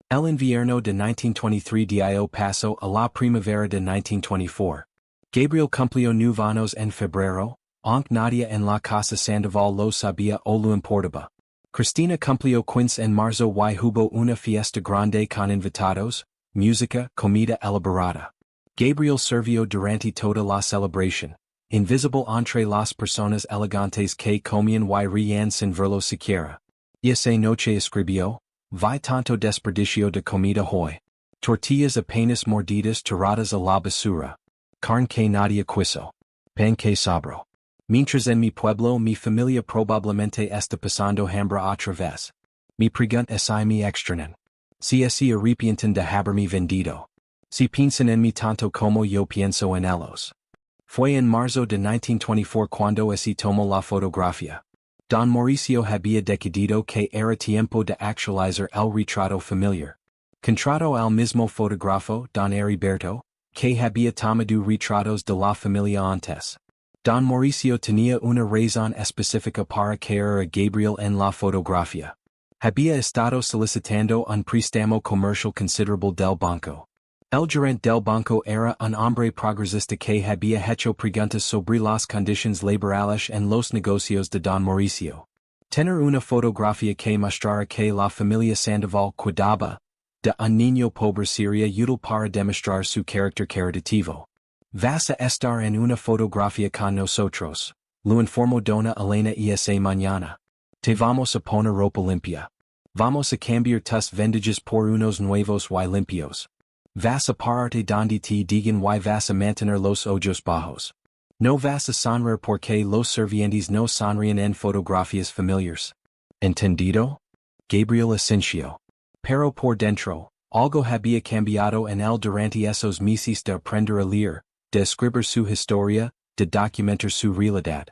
El invierno de 1923 dio paso a la primavera de 1924. Gabriel cumplió 9 años en febrero, aunque nadie en la casa Sandoval lo sabía o lo importaba. Cristina cumplió quince en marzo y hubo una fiesta grande con invitados, música, comida elaborada. Gabriel sirvió durante toda la celebración, invisible entre las personas elegantes que comían y reían sin verlo siquiera. Esa noche escribió, vi tanto desperdicio de comida hoy. Tortillas apenas mordidas tiradas a la basura. Carne que nadie quiso. Pan que sobró. Mientras en mi pueblo mi familia probablemente está pasando hambre otra vez. Mi pregunta es me extrañan. Si se arrepienten de haberme vendido. Si piensan en mí tanto como yo pienso en ellos. Fue en marzo de 1924 cuando se tomó la fotografía. Don Mauricio había decidido que era tiempo de actualizar el retrato familiar. Contrató al mismo fotógrafo, Don Heriberto, que había tomado retratos de la familia antes. Don Mauricio tenía una razón específica para querer a Gabriel en la fotografía. Había estado solicitando un préstamo comercial considerable del banco. El gerente del banco era un hombre progresista que había hecho preguntas sobre las condiciones laborales en los negocios de Don Mauricio. Tener una fotografía que mostrara que la familia Sandoval cuidaba de un niño pobre sería útil para demostrar su carácter caritativo. Vas a estar en una fotografía con nosotros, lo informó Dona Elena esa mañana. Te vamos a poner ropa limpia. Vamos a cambiar tus vendajes por unos nuevos y limpios. Vas a pararte donde te digan y vas a mantener los ojos bajos. No vas a sonreír porque los sirvientes no sonríen en fotografías familiares. ¿Entendido? Gabriel asintió. Pero por dentro, algo había cambiado en él durante esos meses de aprender a leer, de escribir su historia, de documentar su realidad.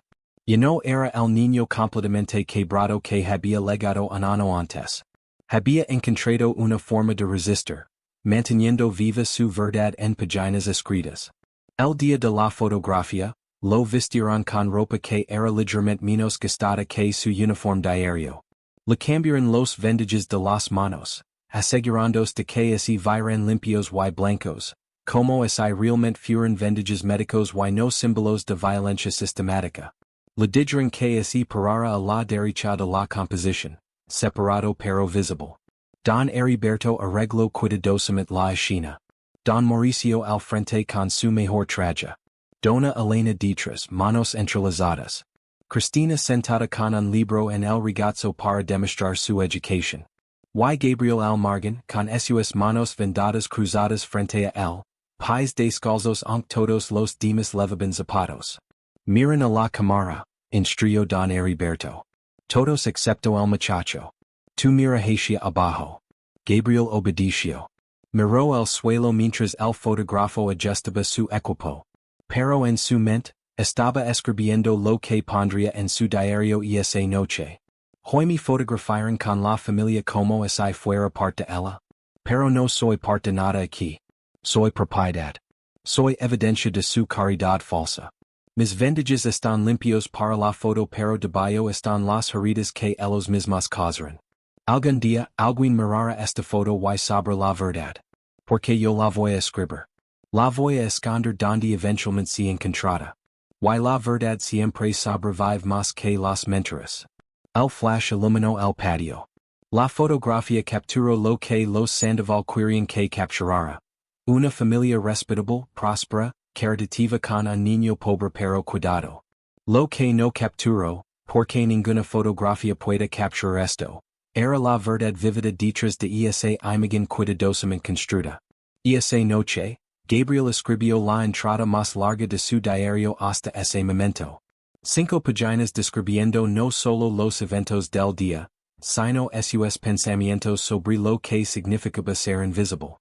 Y no era el niño completamente quebrado que había legado un año antes. Había encontrado una forma de resistir, manteniendo viva su verdad en páginas escritas. El día de la fotografía, lo vistieron con ropa que era ligeramente menos gastada que su uniforme diario. Le cambiaron los vendajes de las manos, asegurándose de que se vieran limpios y blancos, como si realmente fueran vendajes médicos y no símbolos de violencia sistemática. Le dijeron que se parara a la derecha de la composición, separado pero visible. Don Heriberto arregló cuidadosamente la escena. Don Mauricio al frente con su mejor traje. Dona Elena detrás, manos entrelazadas. Cristina sentada con un libro en el regazo para demostrar su educación. Y Gabriel al margen, con sus manos vendadas cruzadas frente a él, pies descalzos aunque todos los demás llevaban zapatos. Miren a la cámara, instruyó Don Heriberto. Todos excepto el muchacho. Tu mira hacia abajo. Gabriel obedeció. Miró el suelo mientras el fotógrafo ajustaba su equipo. Pero en su mente, estaba escribiendo lo que pondría en su diario esa noche. Hoy me fotografiaron con la familia como si fuera parte de ella. Pero no soy parte de nada aquí. Soy propiedad. Soy evidencia de su caridad falsa. Mis vendajes están limpios para la foto pero debajo están las heridas que ellos mismos causaron. Algún día, alguien mirará esta foto y sabrá la verdad. Porque yo la voy a escribir. La voy a esconder donde eventualmente se encontrará. Y la verdad siempre sobrevive más que las mentiras. El flash iluminó el patio. La fotografía capturó lo que los Sandoval querían que capturara. Una familia respetable, próspera, caritativa con un niño pobre pero cuidado. Lo que no capturó, porque ninguna fotografía puede capturar esto, era la verdad vívida detrás de esa imagen cuidadosamente construida. Esa noche, Gabriel escribió la entrada más larga de su diario hasta ese momento. 5 páginas describiendo no solo los eventos del día, sino sus pensamientos sobre lo que significaba ser invisible.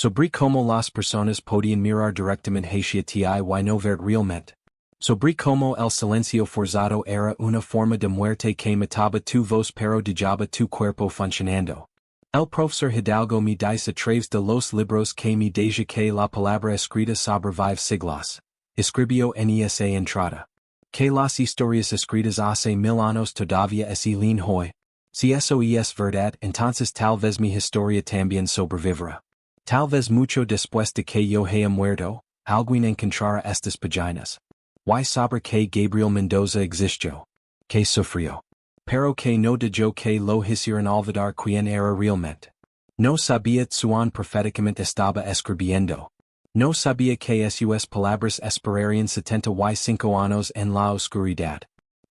Sobre cómo las personas podían mirar directamente hacia ti y no ver realmente. Sobre cómo el silencio forzado era una forma de muerte que mataba tu voz pero dejaba tu cuerpo funcionando. El profesor Hidalgo me dice a través de los libros que me deja que la palabra escrita sobrevive siglos. Escribió en esa entrada. Que las historias escritas hace 1000 años todavía leen hoy. Si eso es verdad, entonces tal vez mi historia también sobrevivirá. Tal vez mucho después de que yo haya muerto, alguien encontrará estas páginas. Y sobre que Gabriel Mendoza existió. Que sufrió. Pero que no de que lo hicieron olvidar quien era realmente. No sabía tsuan proféticamente estaba escribiendo. No sabía que sus palabras esperarían 75 años en la oscuridad.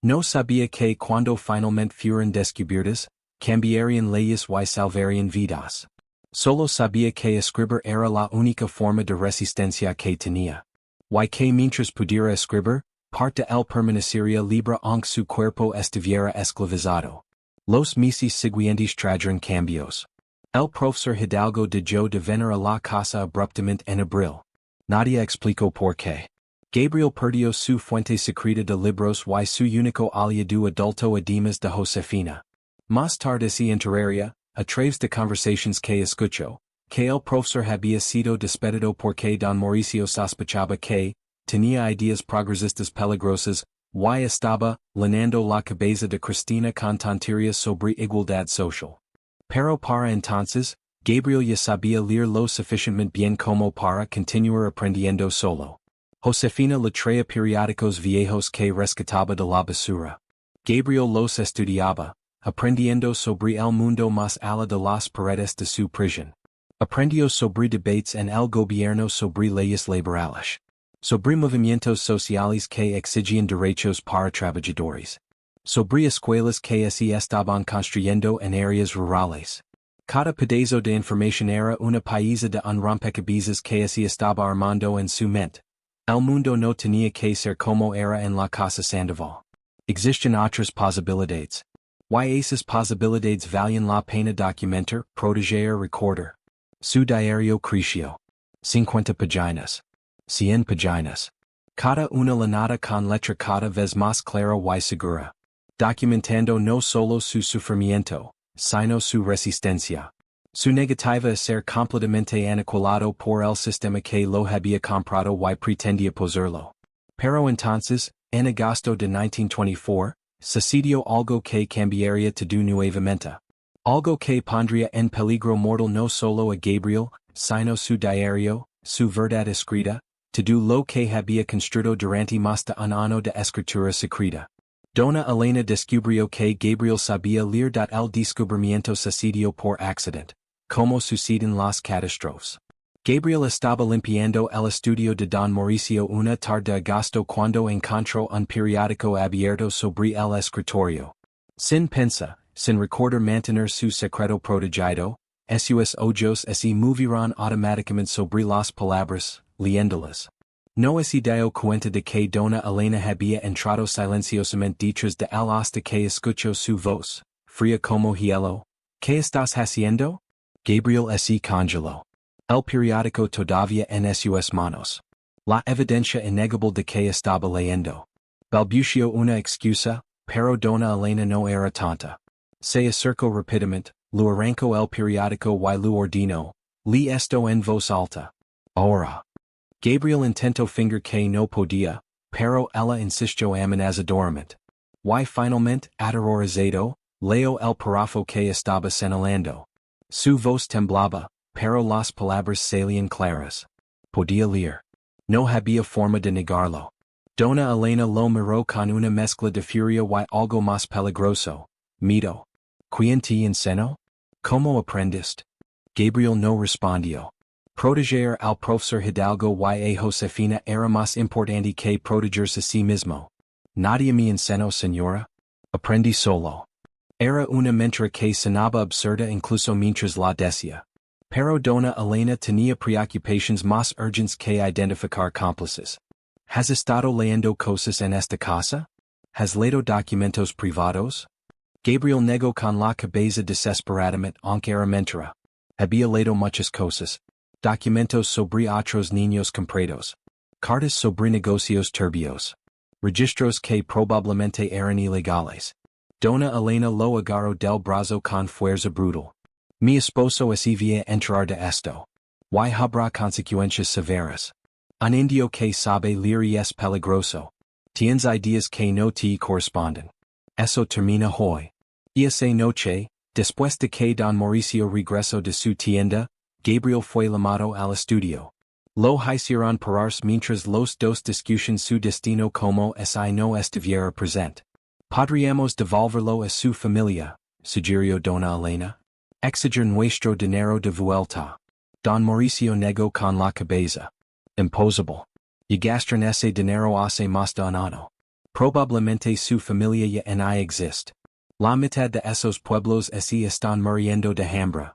No sabía que cuando finalmente fueron descubiertas, cambiarían leyes y salvarían vidas. Solo sabía que escribir era la única forma de resistencia que tenía. Y que mientras pudiera escribir, parte él permanecería libre aunque su cuerpo estuviera esclavizado. Los meses siguientes trajeron cambios. El profesor Hidalgo dejó de venir a la casa abruptamente en abril. Nadie explicó por qué. Gabriel perdió su fuente secreta de libros y su único aliado adulto además de Josefina. Más tarde se enteraría, a través de conversaciones que escuchó, que el profesor había sido despedido porque don Mauricio sospechaba que tenía ideas progresistas peligrosas, y estaba llenando la cabeza de Cristina con tonterías sobre igualdad social. Pero para entonces, Gabriel ya sabía leer lo suficientemente bien como para continuar aprendiendo solo. Josefina le traía periódicos viejos que rescataba de la basura. Gabriel los estudiaba, aprendiendo sobre el mundo más allá de las paredes de su prisión. Aprendió sobre debates en el gobierno, sobre leyes laborales, sobre movimientos sociales que exigían derechos para trabajadores, sobre escuelas que se estaban construyendo en áreas rurales. Cada pedazo de información era una pieza de un rompecabezas que se estaba armando en su mente. El mundo no tenía que ser como era en la casa Sandoval. Existen otras posibilidades. Y esas posibilidades valían la pena documentar, proteger, recordar. Su diario creció. 50 páginas. 100 páginas. Cada una llenada con letra cada vez más clara y segura. Documentando no solo su sufrimiento, sino su resistencia. Su negativa a ser completamente aniquilado por el sistema que lo había comprado y pretendía poseerlo. Pero entonces, en agosto de 1924, sucedió algo que cambiaría todo nuevamente. Algo que pondría en peligro mortal no solo a Gabriel, sino su diario, su verdad escrita, todo lo que había construido durante más de un año de escritura secreta. Dona Elena descubrió que Gabriel sabía leer. El descubrimiento sucedió por accidente, como suceden las catástrofes. Gabriel estaba limpiando el estudio de don Mauricio una tarde de agosto cuando encontró un periódico abierto sobre el escritorio. Sin pensar, sin recordar mantener su secreto protegido, sus ojos se movieron automáticamente sobre las palabras, leyéndolas. No se dio cuenta de que dona Elena había entrado silenciosamente detrás de él hasta que escuchó su voz, fría como hielo. ¿Qué estás haciendo? Gabriel se congeló. El periódico todavía en sus manos. La evidencia innegable de que estaba leyendo. Balbució una excusa, pero dona Elena no era tonta. Se acercó rápidamente, lo arrancó el periódico y lo ordenó. Lee esto en voz alta. Ahora. Gabriel intentó fingir que no podía, pero ella insistió amenazadoramente. Y finalmente, aterrorizado, leyó el párrafo que estaba señalando. Su voz temblaba, pero las palabras salían claras. Podía leer. No había forma de negarlo. Dona Elena lo miró con una mezcla de furia y algo más peligroso. Miedo. ¿Quién te enseñó? ¿Cómo aprendiste? Gabriel no respondió. Proteger al profesor Hidalgo y a Josefina era más importante que protegerse a sí mismo. Nadie me enseñó, señora. Aprendí solo. Era una mentira que sonaba absurda incluso mientras la decía. Pero dona Elena tenía preocupaciones más urgentes que identificar cómplices. ¿Has estado leyendo cosas en esta casa? ¿Has leído documentos privados? Gabriel negó con la cabeza desesperadamente aunque era mentira. Había leído muchas cosas. Documentos sobre otros niños comprados. Cartas sobre negocios turbios. Registros que probablemente eran ilegales. Dona Elena lo agarró del brazo con fuerza brutal. Mi esposo se vía enterar de esto. Y habrá consecuencias severas. Un indio que sabe leer y es peligroso. Tienes ideas que no te corresponden. Eso termina hoy. Y esa noche, después de que don Mauricio regresó de su tienda, Gabriel fue llamado al estudio. Lo hicieron parar mientras los dos discutían su destino como si no estuviera presente. Podríamos devolverlo a su familia, sugirió Dona Elena. Exiger nuestro dinero de vuelta. Don Mauricio negó con la cabeza. Imposible. Y gastan ese dinero hace más de un año. Probablemente su familia ya no existe. La mitad de esos pueblos así están muriendo de hambre.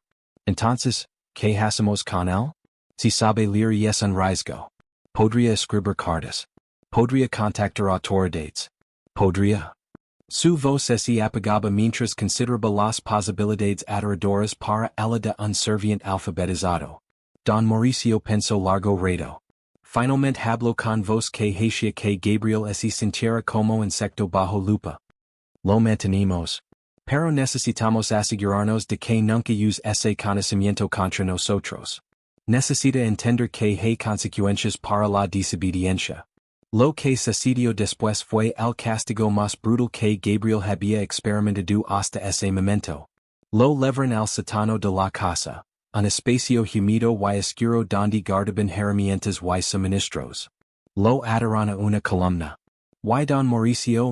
Entonces, ¿qué hacemos con él? Si sabe leer y es un riesgo. Podría escribir cartas. Podría contactar autoridades. Podría. Su voz se apagaba mientras consideraba las posibilidades aterradoras para ella de un serviente alfabetizado. Don Mauricio pensó largo rato. Finalmente habló con voz que hacía que Gabriel se sintiera como insecto bajo lupa. Lo mantenemos. Pero necesitamos asegurarnos de que nunca use ese conocimiento contra nosotros. Necesita entender que hay consecuencias para la desobediencia. Lo que sucedió después fue el castigo más brutal que Gabriel había experimentado hasta ese momento. Lo llevaron al sótano de la casa, un espacio húmedo y oscuro donde guardaban herramientas y suministros. Lo ataron a una columna. Y don Mauricio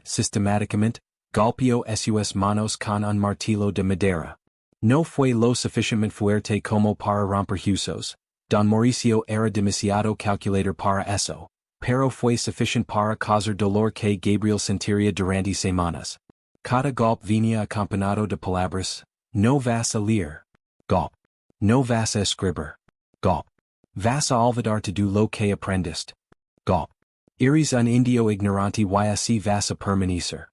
sistemáticamente, golpeó sus manos con un martillo de madera. No fue lo suficientemente fuerte como para romper huesos. Don Mauricio era demasiado calculador para eso. Pero fue suficiente para causar dolor que Gabriel sentiría durante semanas. Cada golpe venía acompañado de palabras: no vas a leer. Golpe. No vas a escribir. Golpe. Vas a olvidar todo lo que aprendiste. Golpe. Eres un indio ignorante y así vas a permanecer.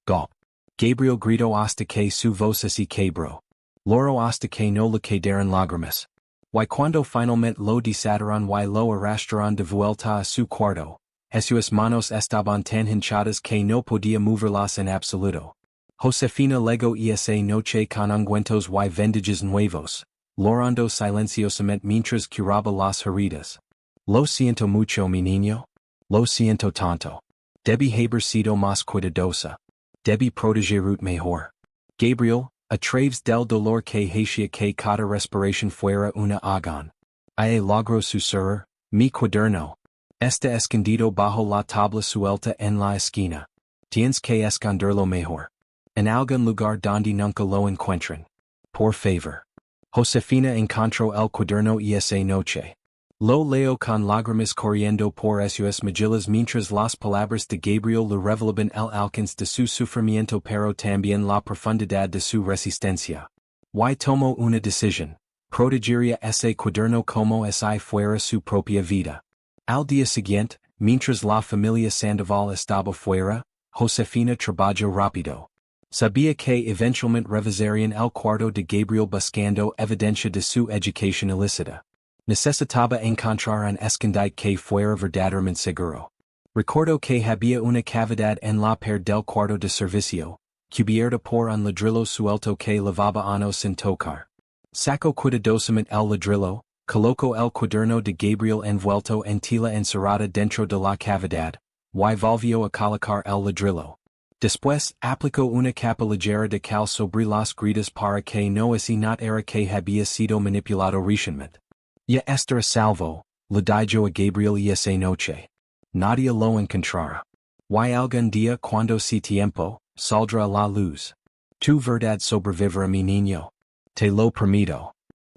Golpe. Gabriel gritó hasta que su voz se quebró. Lloró hasta que no le quedaron lágrimas. Y cuando finalmente lo desataron y lo arrastraron de vuelta a su cuarto, sus manos estaban tan hinchadas que no podía moverlas en absoluto. Josefina legó esa noche con ungüentos y vendajes nuevos, llorando silenciosamente mientras curaba las heridas. Lo siento mucho, mi niño. Lo siento tanto. Debí haber sido más cuidadosa. Debí protegerut mejor. Gabriel, a través del dolor que hacía que cada respiración fuera una agón. Logró susurrar: mi cuaderno. Está escondido bajo la tabla suelta en la esquina. Tienes que esconderlo mejor. En algún lugar donde nunca lo encuentren. Por favor. Josefina encontró el cuaderno esa noche. Lo leo con lágrimas corriendo por sus mejillas mientras las palabras de Gabriel le revelaban el alcance de su sufrimiento pero también la profundidad de su resistencia. Y tomó una decisión: protegería ese cuaderno como si fuera su propia vida. Al día siguiente, mientras la familia Sandoval estaba fuera, Josefina trabajó rápido. Sabía que eventualmente revisarían el cuarto de Gabriel buscando evidencia de su educación ilícita. Necesitaba encontrar un escondite que fuera verdaderamente seguro. Recordó que había una cavidad en la pared del cuarto de servicio, cubierta por un ladrillo suelto que lavaba años sin tocar. Sacó cuidadosamente el ladrillo, colocó el cuaderno de Gabriel envuelto en tela encerrada dentro de la cavidad, y volvió a colocar el ladrillo. Después, aplicó una capa ligera de cal sobre las grietas para que no se notara que había sido manipulado recientemente. Ya estará salvo, le dijo a Gabriel esa noche. Nadie lo encontrará. Y algún día cuando sea tiempo, saldrá la luz. Tu verdad sobrevivirá, mi niño. Te lo prometo.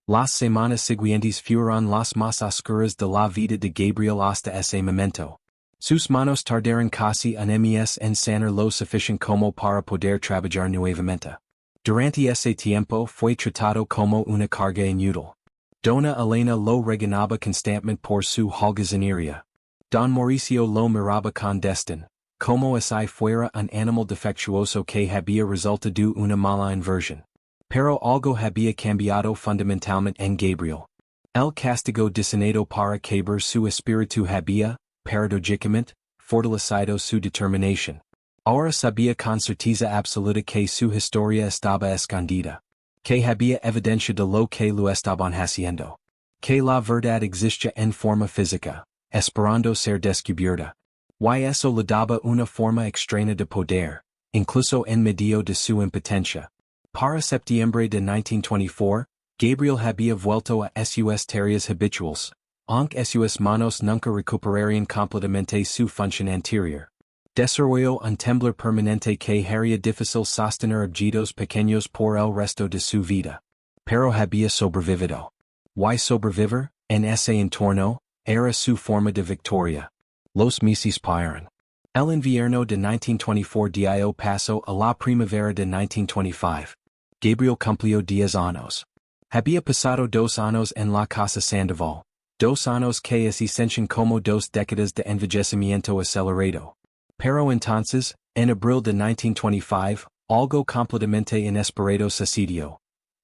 Las semanas siguientes fueron las más oscuras de la vida de Gabriel hasta ese momento. Sus manos tardaron casi un mes en sanar lo suficiente como para poder trabajar nuevamente. Durante ese tiempo fue tratado como una carga inútil. Dona Elena lo regañaba constantemente por su holgazanería. Don Mauricio lo miraba con desdén, como si fuera un animal defectuoso que había resultado una mala inversión. Pero algo había cambiado fundamentalmente en Gabriel. El castigo diseñado para quebrar su espíritu había, paradójicamente, fortalecido su determinación. Ahora sabía con certeza absoluta que su historia estaba escondida. Que había evidencia de lo que lo estaban haciendo. Que la verdad existía en forma física, esperando ser descubierta. Y eso le daba una forma extraña de poder, incluso en medio de su impotencia. Para septiembre de 1924, Gabriel había vuelto a sus tareas habituales, aunque sus manos nunca recuperarían completamente su función anterior. Desarrollo un temblor permanente que haría difícil sostener objetos pequeños por el resto de su vida. Pero había sobrevivido. Y sobrevivir, en ese entorno, era su forma de victoria. Los meses pasaron. El invierno de 1924 dio paso a la primavera de 1925. Gabriel cumplió 10 años. Había pasado 2 años en la casa Sandoval, 2 años que se sienten como 2 décadas de envejecimiento acelerado. Pero entonces, en abril de 1925, algo completamente inesperado sucedió.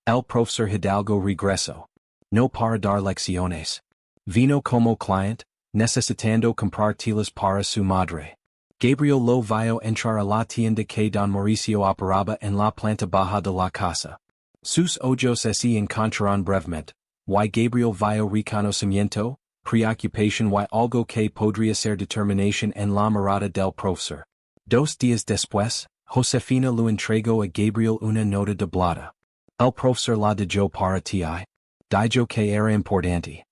El profesor Hidalgo regresó. No para dar lecciones. Vino como cliente, necesitando comprar telas para su madre. Gabriel lo vio entrar a la tienda que don Mauricio operaba en la planta baja de la casa. Sus ojos se encontraron brevemente. Y Gabriel vio reconocimiento, preocupación y algo que podría ser determinación en la mirada del profesor. 2 días después, Josefina le entregó a Gabriel una nota de blada. El profesor la dejó para ti. Dijo que era importante.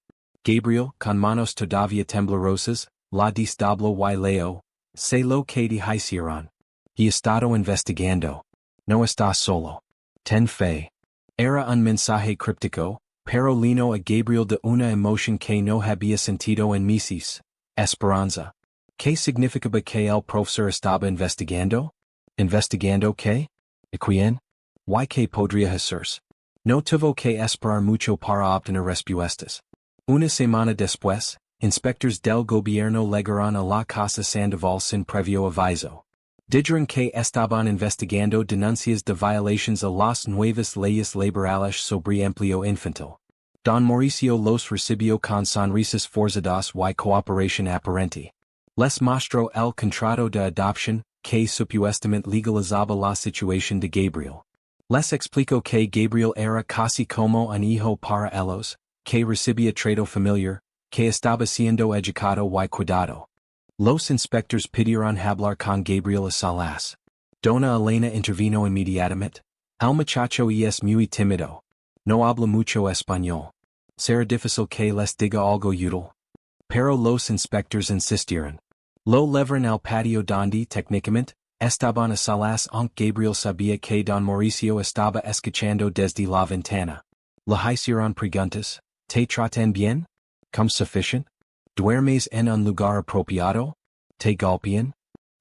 Gabriel, con manos todavía temblorosas, la desdobló y leo. Sé lo que dijeron. He estado investigando. No estás solo. Ten fe. Era un mensaje críptico, pero lino a Gabriel de una emoción que no había sentido en meses. Esperanza. ¿Qué significaba que el profesor estaba investigando? ¿Investigando qué? ¿Y quién? ¿Y qué podría hacerse? No tuvo que esperar mucho para obtener respuestas. Una semana después, inspectores del gobierno llegaron a la casa Sandoval sin previo aviso. Dijeron que estaban investigando denuncias de violaciones a las nuevas leyes laborales sobre empleo infantil. Don Mauricio los recibió con sonrisas forzadas y cooperación aparente. Les mostró el contrato de adopción, que supuestamente legalizaba la situación de Gabriel. Les explicó que Gabriel era casi como un hijo para ellos, que recibía trato familiar, que estaba siendo educado y cuidado. Los inspectores pidieron hablar con Gabriel a solas. Dona Elena intervino inmediatamente. El muchacho es muy tímido. No habla mucho español. Será difícil que les diga algo útil. Pero los inspectores insistieron. Lo llevaron al patio donde técnicamente estaban a solas aunque Gabriel sabía que don Mauricio estaba escuchando desde la ventana. Le hicieron preguntas. ¿Te tratan bien? ¿Como suficient? ¿Duermes en un lugar apropiado? ¿Te golpean?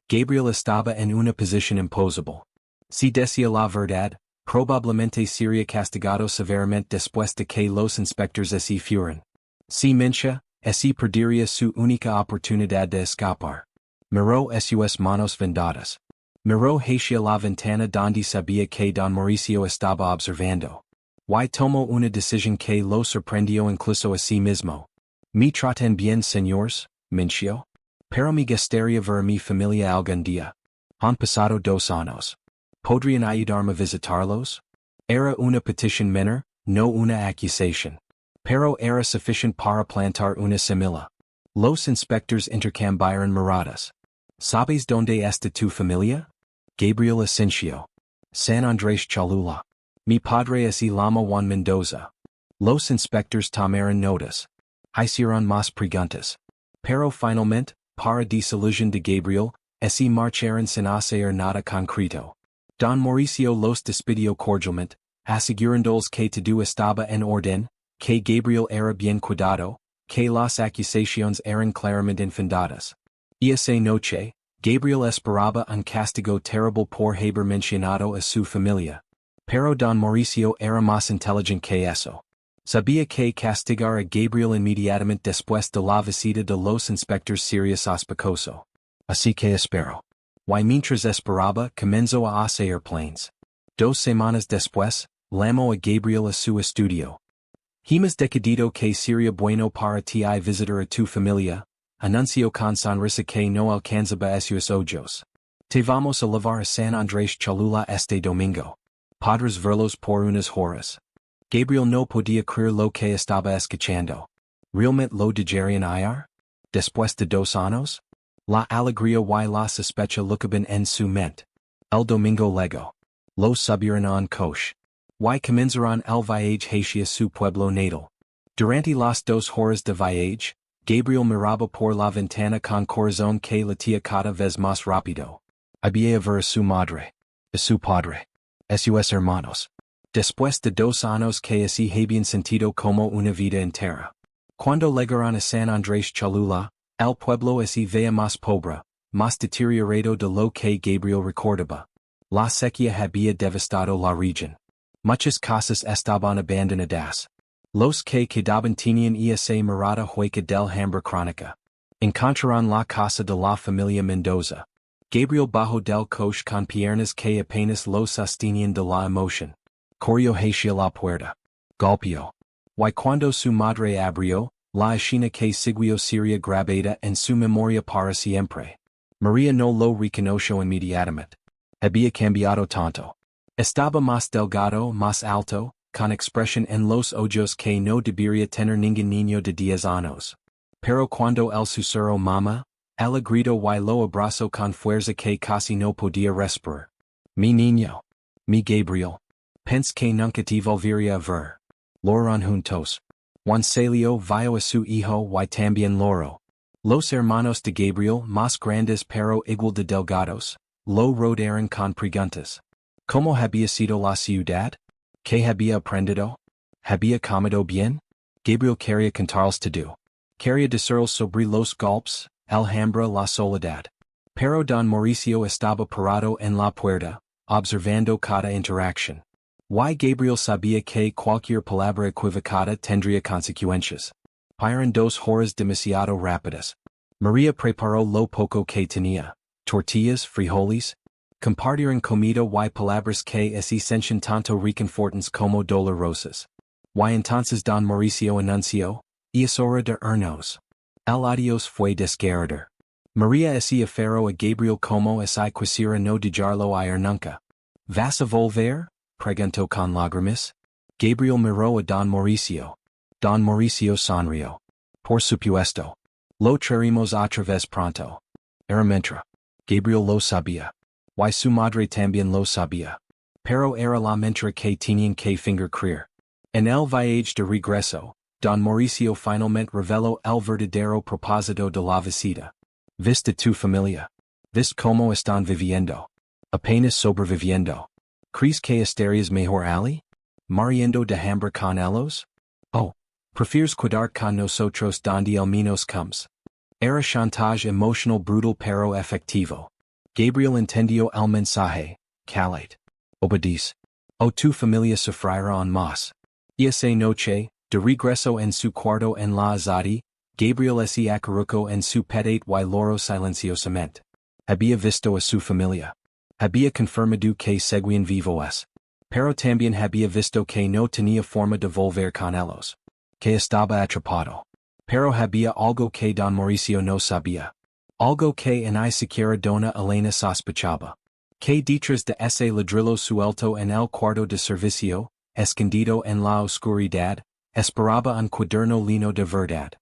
Gabriel estaba en una posición imposible. Si decía la verdad, probablemente sería castigado severamente después de que los inspectores se fueran. Si mincha, ese perdería su única oportunidad de escapar. Miró sus manos vendadas. Miró hacia la ventana donde sabía que don Mauricio estaba observando. Y tomó una decisión que lo sorprendió incluso a sí mismo. ¿Me tratan bien, señores? Minció. Pero me gustaría ver a mi familia algún día. Han pasado 2 años. ¿Podrían ayudarme a visitarlos? Era una petición menor, no una acusación. Pero era suficiente para plantar una semilla. Los inspectores intercambiaron miradas. ¿Sabes dónde está tu familia? Gabriel asintió. San Andrés Cholula. Mi padre es Ilama Juan Mendoza. Los inspectores tomaron notas. Hicieron más preguntas. Pero finalmente, para desilusión de Gabriel, ese marcharon sin hacer nada concreto. Don Mauricio los despidió cordialmente, asegurándoles que todo estaba en orden, que Gabriel era bien cuidado, que las acusaciones eran claramente infundadas. Y esa noche, Gabriel esperaba un castigo terrible por haber mencionado a su familia. Pero don Mauricio era más inteligente que eso. Sabía que castigar a Gabriel inmediatamente después de la visita de los inspectores sería sospechoso. Así que esperó. Y mientras esperaba, comenzó a hacer planes. 2 semanas después, llamó a Gabriel a su estudio. Hemos decidido que sería bueno para ti visitar a tu familia, anunció con sonrisa que no alcanzaba a sus ojos. Te vamos a llevar a San Andrés Cholula este domingo. Podrás verlos por unas horas. Gabriel no podía creer lo que estaba escuchando. ¿Realmente lo dejarían ir? ¿Después de 2 años? La alegría y la sospecha lucaban en su mente. El domingo llegó. Los subieron en coche. Y comenzaron el viaje hacia su pueblo natal. Durante las 2 horas de viaje, Gabriel miraba por la ventana con corazón que latía cada vez más rápido. Había ver a su madre, a su padre, a sus hermanos. Después de 2 años que así habían sentido como una vida entera. Cuando llegaron a San Andrés Cholula, el pueblo así veía más pobre, más deteriorado de lo que Gabriel recordaba. La sequía había devastado la región. Muchas casas estaban abandonadas. Los que quedaban tenían esa mirada hueca del hambre crónica. Encontraron la casa de la familia Mendoza. Gabriel bajó del coche con piernas que apenas lo sostenían de la emoción. Corrió hacia la puerta. Golpeó. Y cuando su madre abrió, la escena que siguió sería grabada en su memoria para siempre. María no lo reconoció inmediatamente. Había cambiado tanto. Estaba más delgado, más alto, con expresión en los ojos que no debería tener ningún niño de 10 años. Pero cuando él susurró mamá, ella gritó y lo abrazó con fuerza que casi no podía respirar. Mi niño. Mi Gabriel. Pensé que nunca te volvería a ver. Lloraron juntos. Juan salió vio a su hijo y también lloró. Los hermanos de Gabriel, más grandes pero igual de delgados, lo rodearon con preguntas. ¿Cómo había sido la ciudad? ¿Qué había aprendido? ¿Había comido bien? Gabriel quería contarles todo. Quería decirles sobre los golpes, el hambre, la soledad. Pero don Mauricio estaba parado en la puerta, observando cada interacción. Y Gabriel sabía que cualquier palabra equivocada tendría consecuencias. Pasaron 2 horas demasiado rápidas. María preparó lo poco que tenía. Tortillas, frijoles. Compartieron comida y palabras que así sentían tanto reconfortantes como dolorosas. Y entonces don Mauricio anunció, es hora de irnos. El adiós fue desgarrador. María así aferró a Gabriel como si quisiera no dejarlo ir nunca. ¿Vas a volver? Preguntó con lágrimas. Gabriel miró a don Mauricio. Don Mauricio sonrió. Por supuesto. Lo traeremos otra vez pronto. Era mentira. Gabriel lo sabía. Y su madre también lo sabía. Pero era la mentira que tenían que finger creer. En el viaje de regreso, don Mauricio finalmente reveló el verdadero propósito de la visita. ¿Viste tu familia? ¿Viste cómo están viviendo? Apenas sobreviviendo. ¿Crees que estarías mejor allí? ¿Muriendo de hambre con ellos? Oh, prefieres quedar con nosotros donde el menos comes. Era chantaje emocional brutal pero efectivo. Gabriel entendió el mensaje. Calate. Obedece. O tu familia sufrirá aún más. Esa noche, de regreso en su cuarto en la azadi, Gabriel se acurrucó en su petite y lloró silenciosamente. Había visto a su familia. Había confirmado que seguían vivos. Pero también había visto que no tenía forma de volver con ellos. Que estaba atrapado. Pero había algo que don Mauricio no sabía. Algo que ni siquiera dona Elena sospechaba. Que detrás de ese ladrillo suelto en el cuarto de servicio, escondido en la oscuridad, esperaba un cuaderno lleno de verdad.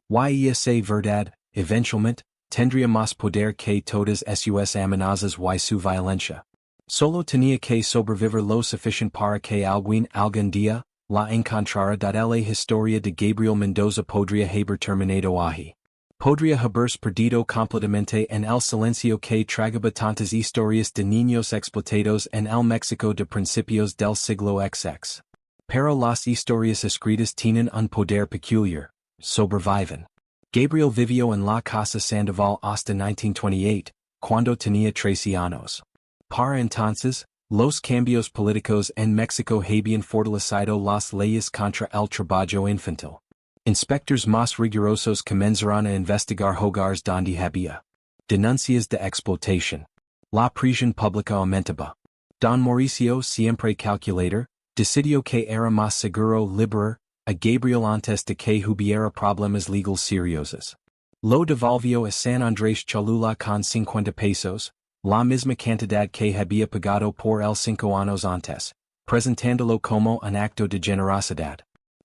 Y esa verdad, eventualmente, tendría más poder que todas sus amenazas y su violencia. Solo tenía que sobrevivir lo suficiente para que algún día, la encontrara. La historia de Gabriel Mendoza podría haber terminado allí. Podría haberse perdido completamente en el silencio que tragaba tantas historias de niños explotados en el México de principios del siglo XX. Pero las historias escritas tienen un poder peculiar. Sobreviven. Gabriel vivió en la Casa Sandoval hasta 1928, cuando tenía 13 años. Para entonces, los cambios políticos en México habían fortalecido las leyes contra el trabajo infantil. Inspectors más rigurosos comenzaron a investigar hogares donde había denuncias de explotación. La presión pública aumentaba. Don Mauricio, siempre calculador, decidió que era más seguro liberar a Gabriel antes de que hubiera problemas legales seriosos. Lo devolvió a San Andrés Cholula con 50 pesos, la misma cantidad que había pagado por él 5 años antes, presentándolo como un acto de generosidad.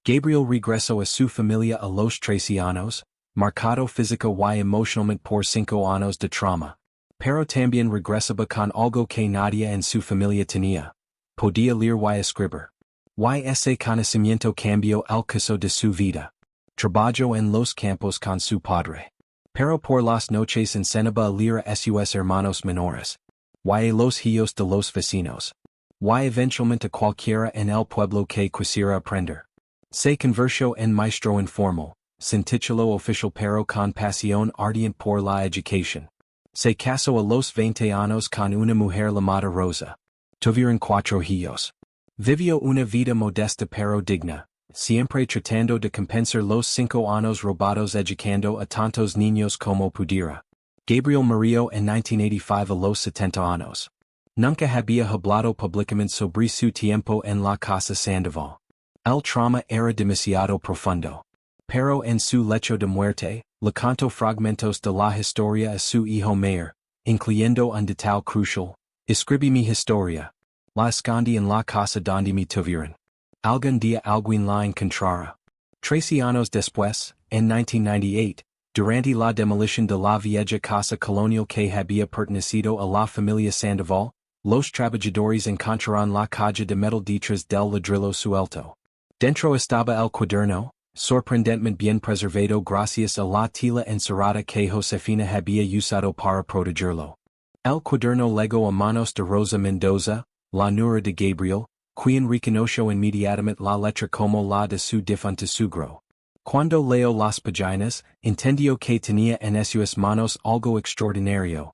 Gabriel regresó a su familia a los 13 años, marcado físico y emocionalmente por 5 años de trauma. Pero también regresaba con algo que nadie en su familia tenía. Podía leer y escribir. Y ese conocimiento cambió el curso de su vida. trabajo en los campos con su padre. Pero por las noches encenaba a leer a sus hermanos menores. Y a los hijos de los vecinos. Y eventualmente cualquiera en el pueblo que quisiera aprender. Se convirtió en maestro informal, sin título oficial pero con pasión ardiente por la educación. Se casó a los 20 años con una mujer llamada Rosa. Tuvieron 4 hijos. Vivió una vida modesta pero digna, siempre tratando de compensar los 5 años robados educando a tantos niños como pudiera. Gabriel murió en 1985 a los 70 años. Nunca había hablado públicamente sobre su tiempo en la casa Sandoval. El trauma era demasiado profundo. Pero en su lecho de muerte, le contó fragmentos de la historia a su hijo mayor, incluyendo un detalle crucial: escribí mi historia. La escondí en la casa donde me tuvieron. Algún día alguien la encontrará. 13 años después, en 1998, durante la demolición de la vieja casa colonial que había pertenecido a la familia Sandoval, los trabajadores encontraron la caja de metal detrás del ladrillo suelto. Dentro estaba el cuaderno, sorprendentemente bien preservado gracias a la tela encerrada que Josefina había usado para protegerlo. El cuaderno legó a manos de Rosa Mendoza, la nuera de Gabriel, quien reconoció inmediatamente la letra como la de su difunto suegro. Cuando leo las páginas, entendió que tenía en sus manos algo extraordinario.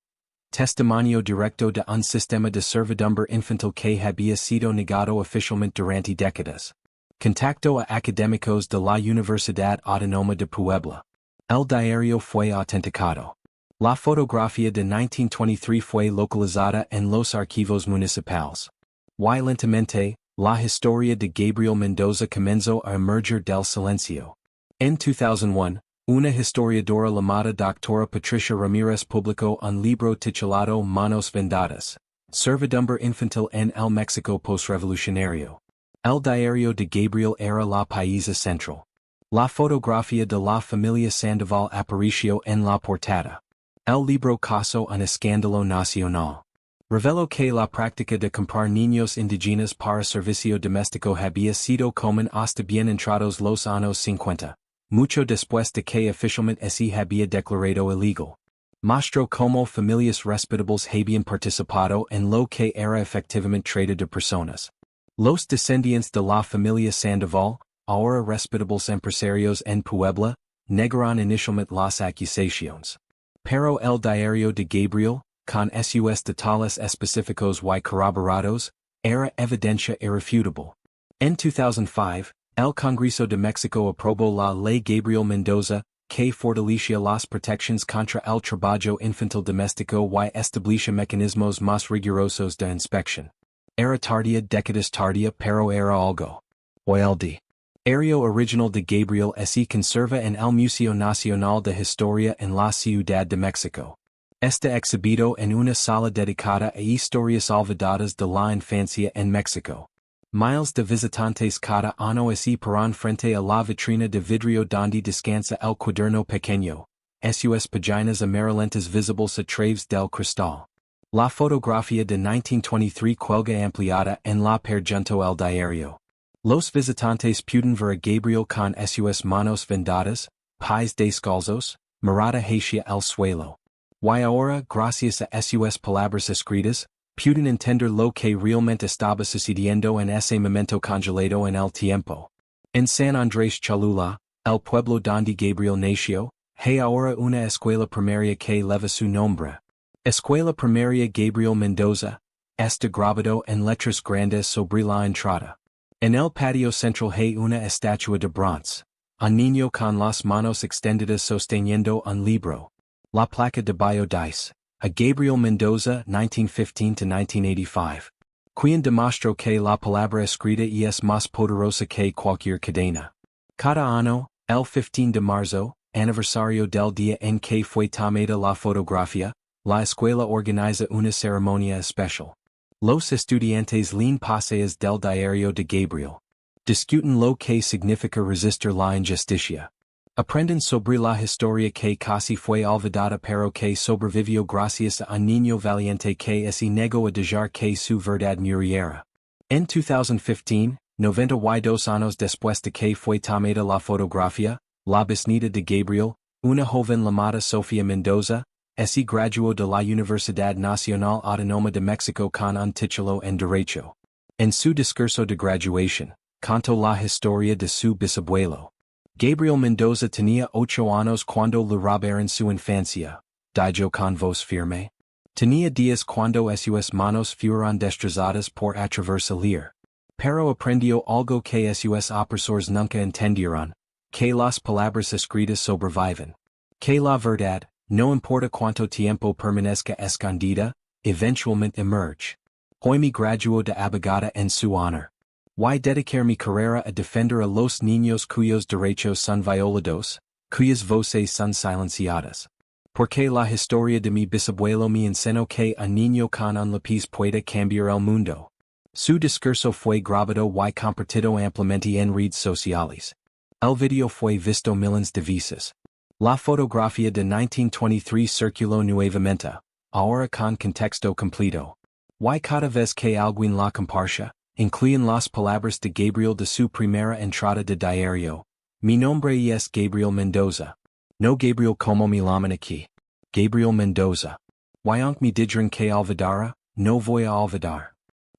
Testimonio directo de un sistema de servidumbre infantil que había sido negado oficialmente durante décadas. Contactó a académicos de la Universidad Autónoma de Puebla. El diario fue autenticado. La fotografía de 1923 fue localizada en los archivos municipales. Y lentamente, la historia de Gabriel Mendoza comenzó a emerger del silencio. En 2001, una historiadora llamada Dra. Patricia Ramírez publicó un libro titulado Manos Vendadas, servidumbre infantil en el México postrevolucionario. El diario de Gabriel era la pieza central. La fotografía de la familia Sandoval apareció en la portada. El libro causó un escándalo nacional. Reveló que la práctica de comprar niños indígenas para servicio doméstico había sido común hasta bien entrados los años 50, mucho después de que oficialmente se había declarado ilegal. Mostró cómo familias respetables habían participado en lo que era efectivamente trata de personas. Los descendientes de la familia Sandoval, ahora respetables empresarios en Puebla, negaron inicialmente las acusaciones. Pero el diario de Gabriel, con sus detalles específicos y corroborados, era evidencia irrefutable. En 2005, el Congreso de México aprobó la Ley Gabriel Mendoza, que fortalecía las protecciones contra el trabajo infantil doméstico y establecía mecanismos más rigurosos de inspección. Era tardía, décadas tardía, pero era algo. Hoy el diario original de Gabriel se conserva en el Museo Nacional de Historia en la Ciudad de México. Está exhibido en una sala dedicada a historias olvidadas de la infancia en México. Miles de visitantes cada año se paran frente a la vitrina de vidrio donde descansa el cuaderno pequeño, sus páginas amarillentas visibles a través del cristal. La fotografía de 1923 cuelga ampliada en la pared junto al diario. Los visitantes pueden ver a Gabriel con sus manos vendadas, pies descalzos, mirada hacia el suelo. Y ahora, gracias a sus palabras escritas, pueden entender lo que realmente estaba sucediendo en ese momento congelado en el tiempo. En San Andrés Cholula, el pueblo donde Gabriel nació, hay ahora una escuela primaria que lleva su nombre. Escuela Primaria Gabriel Mendoza, está grabado en letras grandes sobre la entrada. En el patio central hay una estatua de bronce, un niño con las manos extendidas sosteniendo un libro. La placa de bio dice, a Gabriel Mendoza 1915-1985. Quien demostró que la palabra escrita es más poderosa que cualquier cadena. Cada año, el 15 de marzo, aniversario del día en que fue tomada la fotografía, la escuela organiza una ceremonia especial. Los estudiantes leen pasajes del diario de Gabriel. Discuten lo que significa resistir la injusticia. Aprenden sobre la historia que casi fue olvidada pero que sobrevivió gracias a un niño valiente que se negó a dejar que su verdad muriera. En 2015, 92 años después de que fue tomada la fotografía, La bisnieta de Gabriel, una joven llamada Sofía Mendoza, se graduó de la Universidad Nacional Autónoma de México con un título en Derecho. En su discurso de graduación, contó la historia de su bisabuelo. Gabriel Mendoza tenía 8 años cuando le robaron su infancia, dijo con voz firme. Tenía 10 cuando sus manos fueron destrozadas por atravesar. Pero aprendió algo que sus opresores nunca entendieron, que las palabras escritas sobreviven. Que la verdad, no importa cuánto tiempo permanezca escondida, eventualmente emerge. Hoy me graduó de abogada en su honor. Voy dedicar mi carrera a defender a los niños cuyos derechos son violados, cuyas voces son silenciadas. Porque la historia de mi bisabuelo me enseñó que un niño con un lápiz puede cambiar el mundo. Su discurso fue grabado y compartido ampliamente en redes sociales. El video fue visto miles de veces. La fotografía de 1923 circuló nuevamente, ahora con contexto completo. Y cada vez que alguien la comparsa, incluyen las palabras de Gabriel de su primera entrada de diario. Mi nombre es Gabriel Mendoza. No Gabriel como me llaman aquí. Gabriel Mendoza. Y aunque me dijeron que olvidara, no voy a olvidar.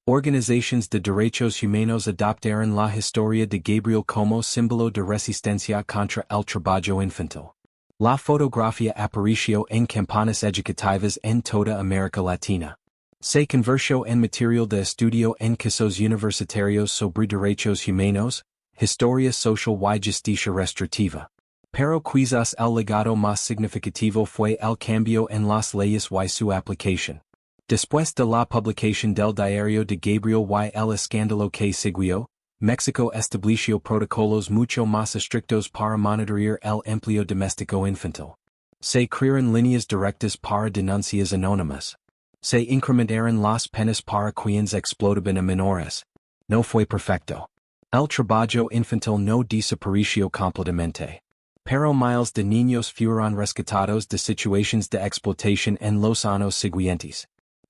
Organizaciones de derechos humanos adoptaron la historia de Gabriel como símbolo de resistencia contra el trabajo infantil. La fotografía apareció en campañas educativas en toda América Latina. Se convirtió en material de estudio en casos universitarios sobre derechos humanos, historia social y justicia restaurativa. Pero quizás el legado más significativo fue el cambio en las leyes y su aplicación. Después de la publicación del diario de Gabriel y el escándalo que siguió, México estableció protocolos mucho más estrictos para monitorear el empleo doméstico infantil. Se crearon líneas directas para denuncias anónimas. Se incrementaron las penas para quienes explotaban a menores. No fue perfecto. El trabajo infantil no desapareció completamente. Pero miles de niños fueron rescatados de situaciones de explotación en los años siguientes.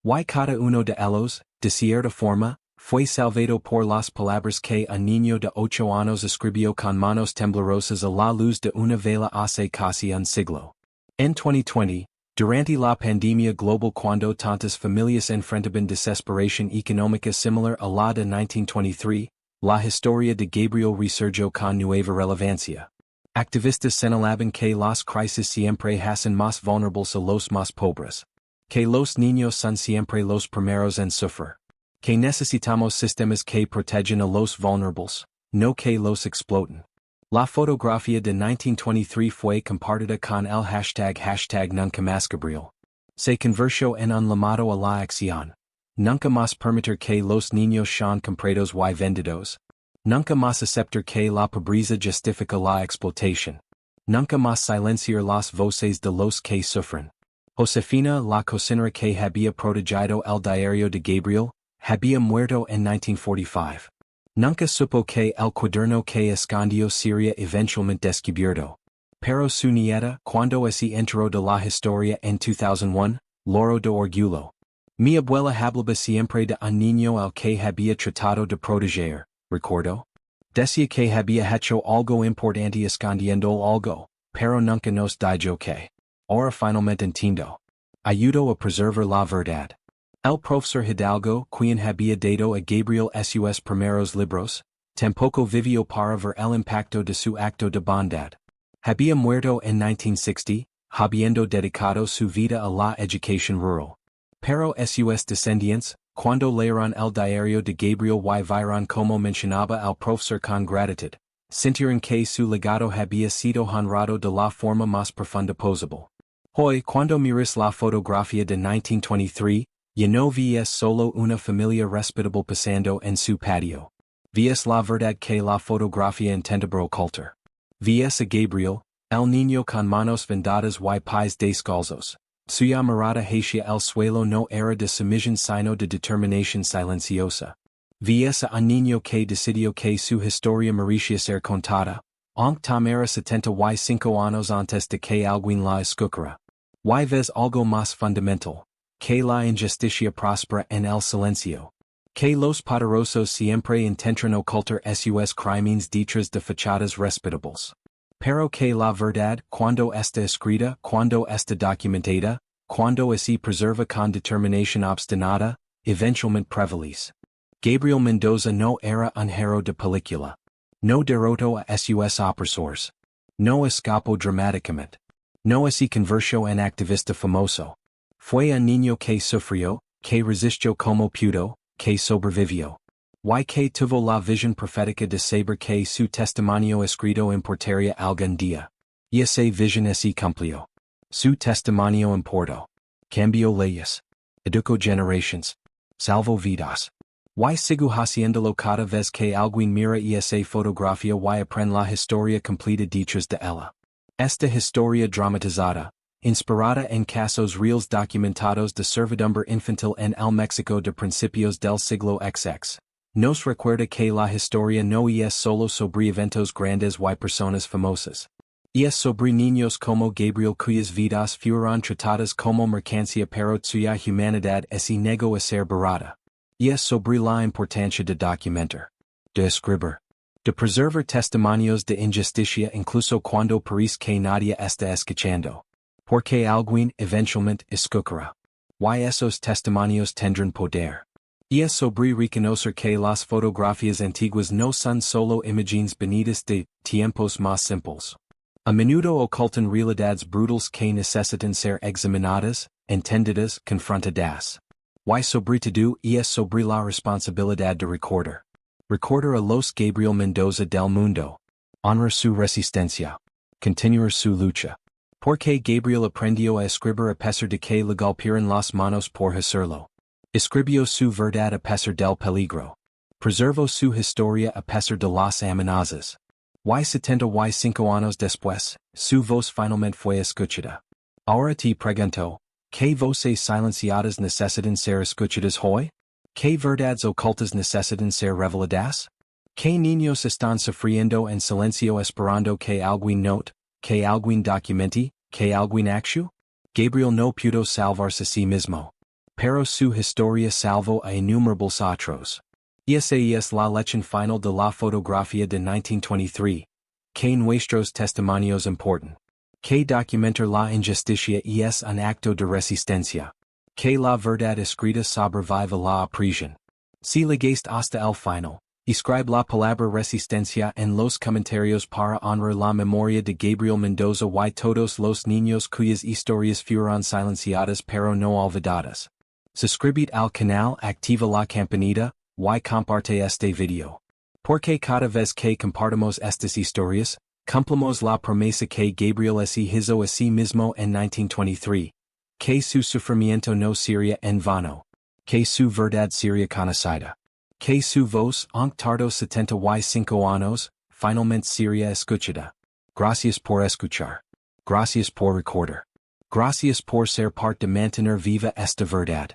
Y cada uno de ellos, de cierta forma, fue salvado por las palabras que un niño de 8 años escribió con manos temblorosas a la luz de una vela hace casi un siglo. En 2020, durante la pandemia global cuando tantas familias enfrentaban desesperación económica similar a la de 1923, la historia de Gabriel resurgió con nueva relevancia. Activistas señalaban que las crisis siempre hacen más vulnerables a los más pobres. Que los niños son siempre los primeros en sufrir. Que necesitamos sistemas que protegen a los vulnerables, no que los exploten. La fotografía de 1923 fue compartida con el hashtag nunca más Gabriel. Se convirtió en un llamado a la acción. Nunca más permitir que los niños sean comprados y vendidos. Nunca más aceptar que la pobreza justifica la explotación. Nunca más silenciar las voces de los que sufren. Josefina, la cocinera que había protegido el diario de Gabriel, había muerto en 1945. Nunca supo que el cuaderno que escondió sería eventualmente descubierto. Pero su nieta, cuando se enteró de la historia en 2001, lloró de orgullo. Mi abuela hablaba siempre de un niño al que había tratado de proteger, recordó. Decía que había hecho algo importante escondiendo algo, pero nunca nos dijo que. Ahora finalmente entiendo. Ayudó a preservar la verdad. El profesor Hidalgo, quien había dado a Gabriel sus primeros libros, tampoco vivió para ver el impacto de su acto de bondad. Había muerto en 1960, habiendo dedicado su vida a la educación rural. Pero sus descendientes, cuando leyeron el diario de Gabriel y vieron como mencionaba al profesor con gratitud, sintieron que su legado había sido honrado de la forma más profunda posible. Hoy, cuando miras la fotografía de 1923, ya no ves solo una familia respetable pasando en su patio. Ves la verdad que la fotografía intentaba ocultar. Ves a Gabriel, el niño con manos vendadas y pies descalzos. Suya mirada hacia el suelo no era de sumisión sino de determinación silenciosa. Ves a un niño que decidió que su historia merecía ser contada, aunque tomara 75 años antes de que alguien la escuchara. Y ves algo más fundamental, que la injusticia prospera en el silencio. Que los poderosos siempre intentan ocultar sus crímenes detrás de fachadas respetables. Pero que la verdad, cuando está escrita, cuando está documentada, cuando así preserva con determinación obstinada, eventualmente prevalece. Gabriel Mendoza no era un héroe de película. No derrotó a sus opresores. No escapó dramáticamente. No así convirtió en activista famoso. Fue un niño que sufrió, que resistió como pudo, que sobrevivió. Y que tuvo la visión profética de saber que su testimonio escrito importaría algún día. Y esa visión así cumplió. Su testimonio importó. Cambió leyes. Educó generations. Salvó vidas. Y sigo haciéndolo cada vez que alguien mira esa fotografía y aprende la historia completa detrás de ella. Esta historia dramatizada, inspirada en casos reales documentados de servidumbre infantil en el México de principios del siglo XX, nos recuerda que la historia no es solo sobre eventos grandes y personas famosas. Es sobre niños como Gabriel cuyas vidas fueron tratadas como mercancía pero cuya humanidad es negó a ser barata. Es sobre la importancia de documentar, de escribir, de preservar testimonios de injusticia incluso cuando parece que nadie está escuchando. Porque alguien eventualmente escuchará. Y esos testimonios tendrán poder. Es sobre reconocer que las fotografías antiguas no son solo imágenes venidas de tiempos más simples. A menudo ocultan realidades brutales que necesitan ser examinadas, entendidas, confrontadas. Y sobre todo es sobre la responsabilidad de recordar. Recordar a los Gabriel Mendoza del mundo. Honrar su resistencia. Continuar su lucha. Porque Gabriel aprendió a escribir a pesar de que le golpearon las manos por hacerlo. Escribió su verdad a pesar del peligro. Preservó su historia a pesar de las amenazas. Y 75 años después, su voz finalmente fue escuchada. Ahora te pregunto, ¿qué voces silenciadas necesitan ser escuchadas hoy? ¿Qué verdades ocultas necesitan ser reveladas? ¿Qué niños están sufriendo en silencio esperando que alguien note, que alguien documente, que alguien actúe? Gabriel no pudo salvarse a sí mismo. Pero su historia salvó a innumerables otros. Esa es la lección final de la fotografía de 1923. Que nuestros testimonios importan. Que documentar la injusticia es un acto de resistencia. Que la verdad escrita sobrevive la opresión. Si llegaste hasta el final, escribe la palabra resistencia en los comentarios para honrar la memoria de Gabriel Mendoza y todos los niños cuyas historias fueron silenciadas pero no olvidadas. Suscribid al canal, activa la campanita, y comparte este video. Porque cada vez que compartimos estas historias, cumplimos la promesa que Gabriel se hizo a sí mismo en 1923. Que su sufrimiento no sería en vano. Que su verdad sería conocida. Que su voz, aunque tardó 75 años, finalmente sería escuchada. Gracias por escuchar. Gracias por recordar. Gracias por ser parte de mantener viva esta verdad.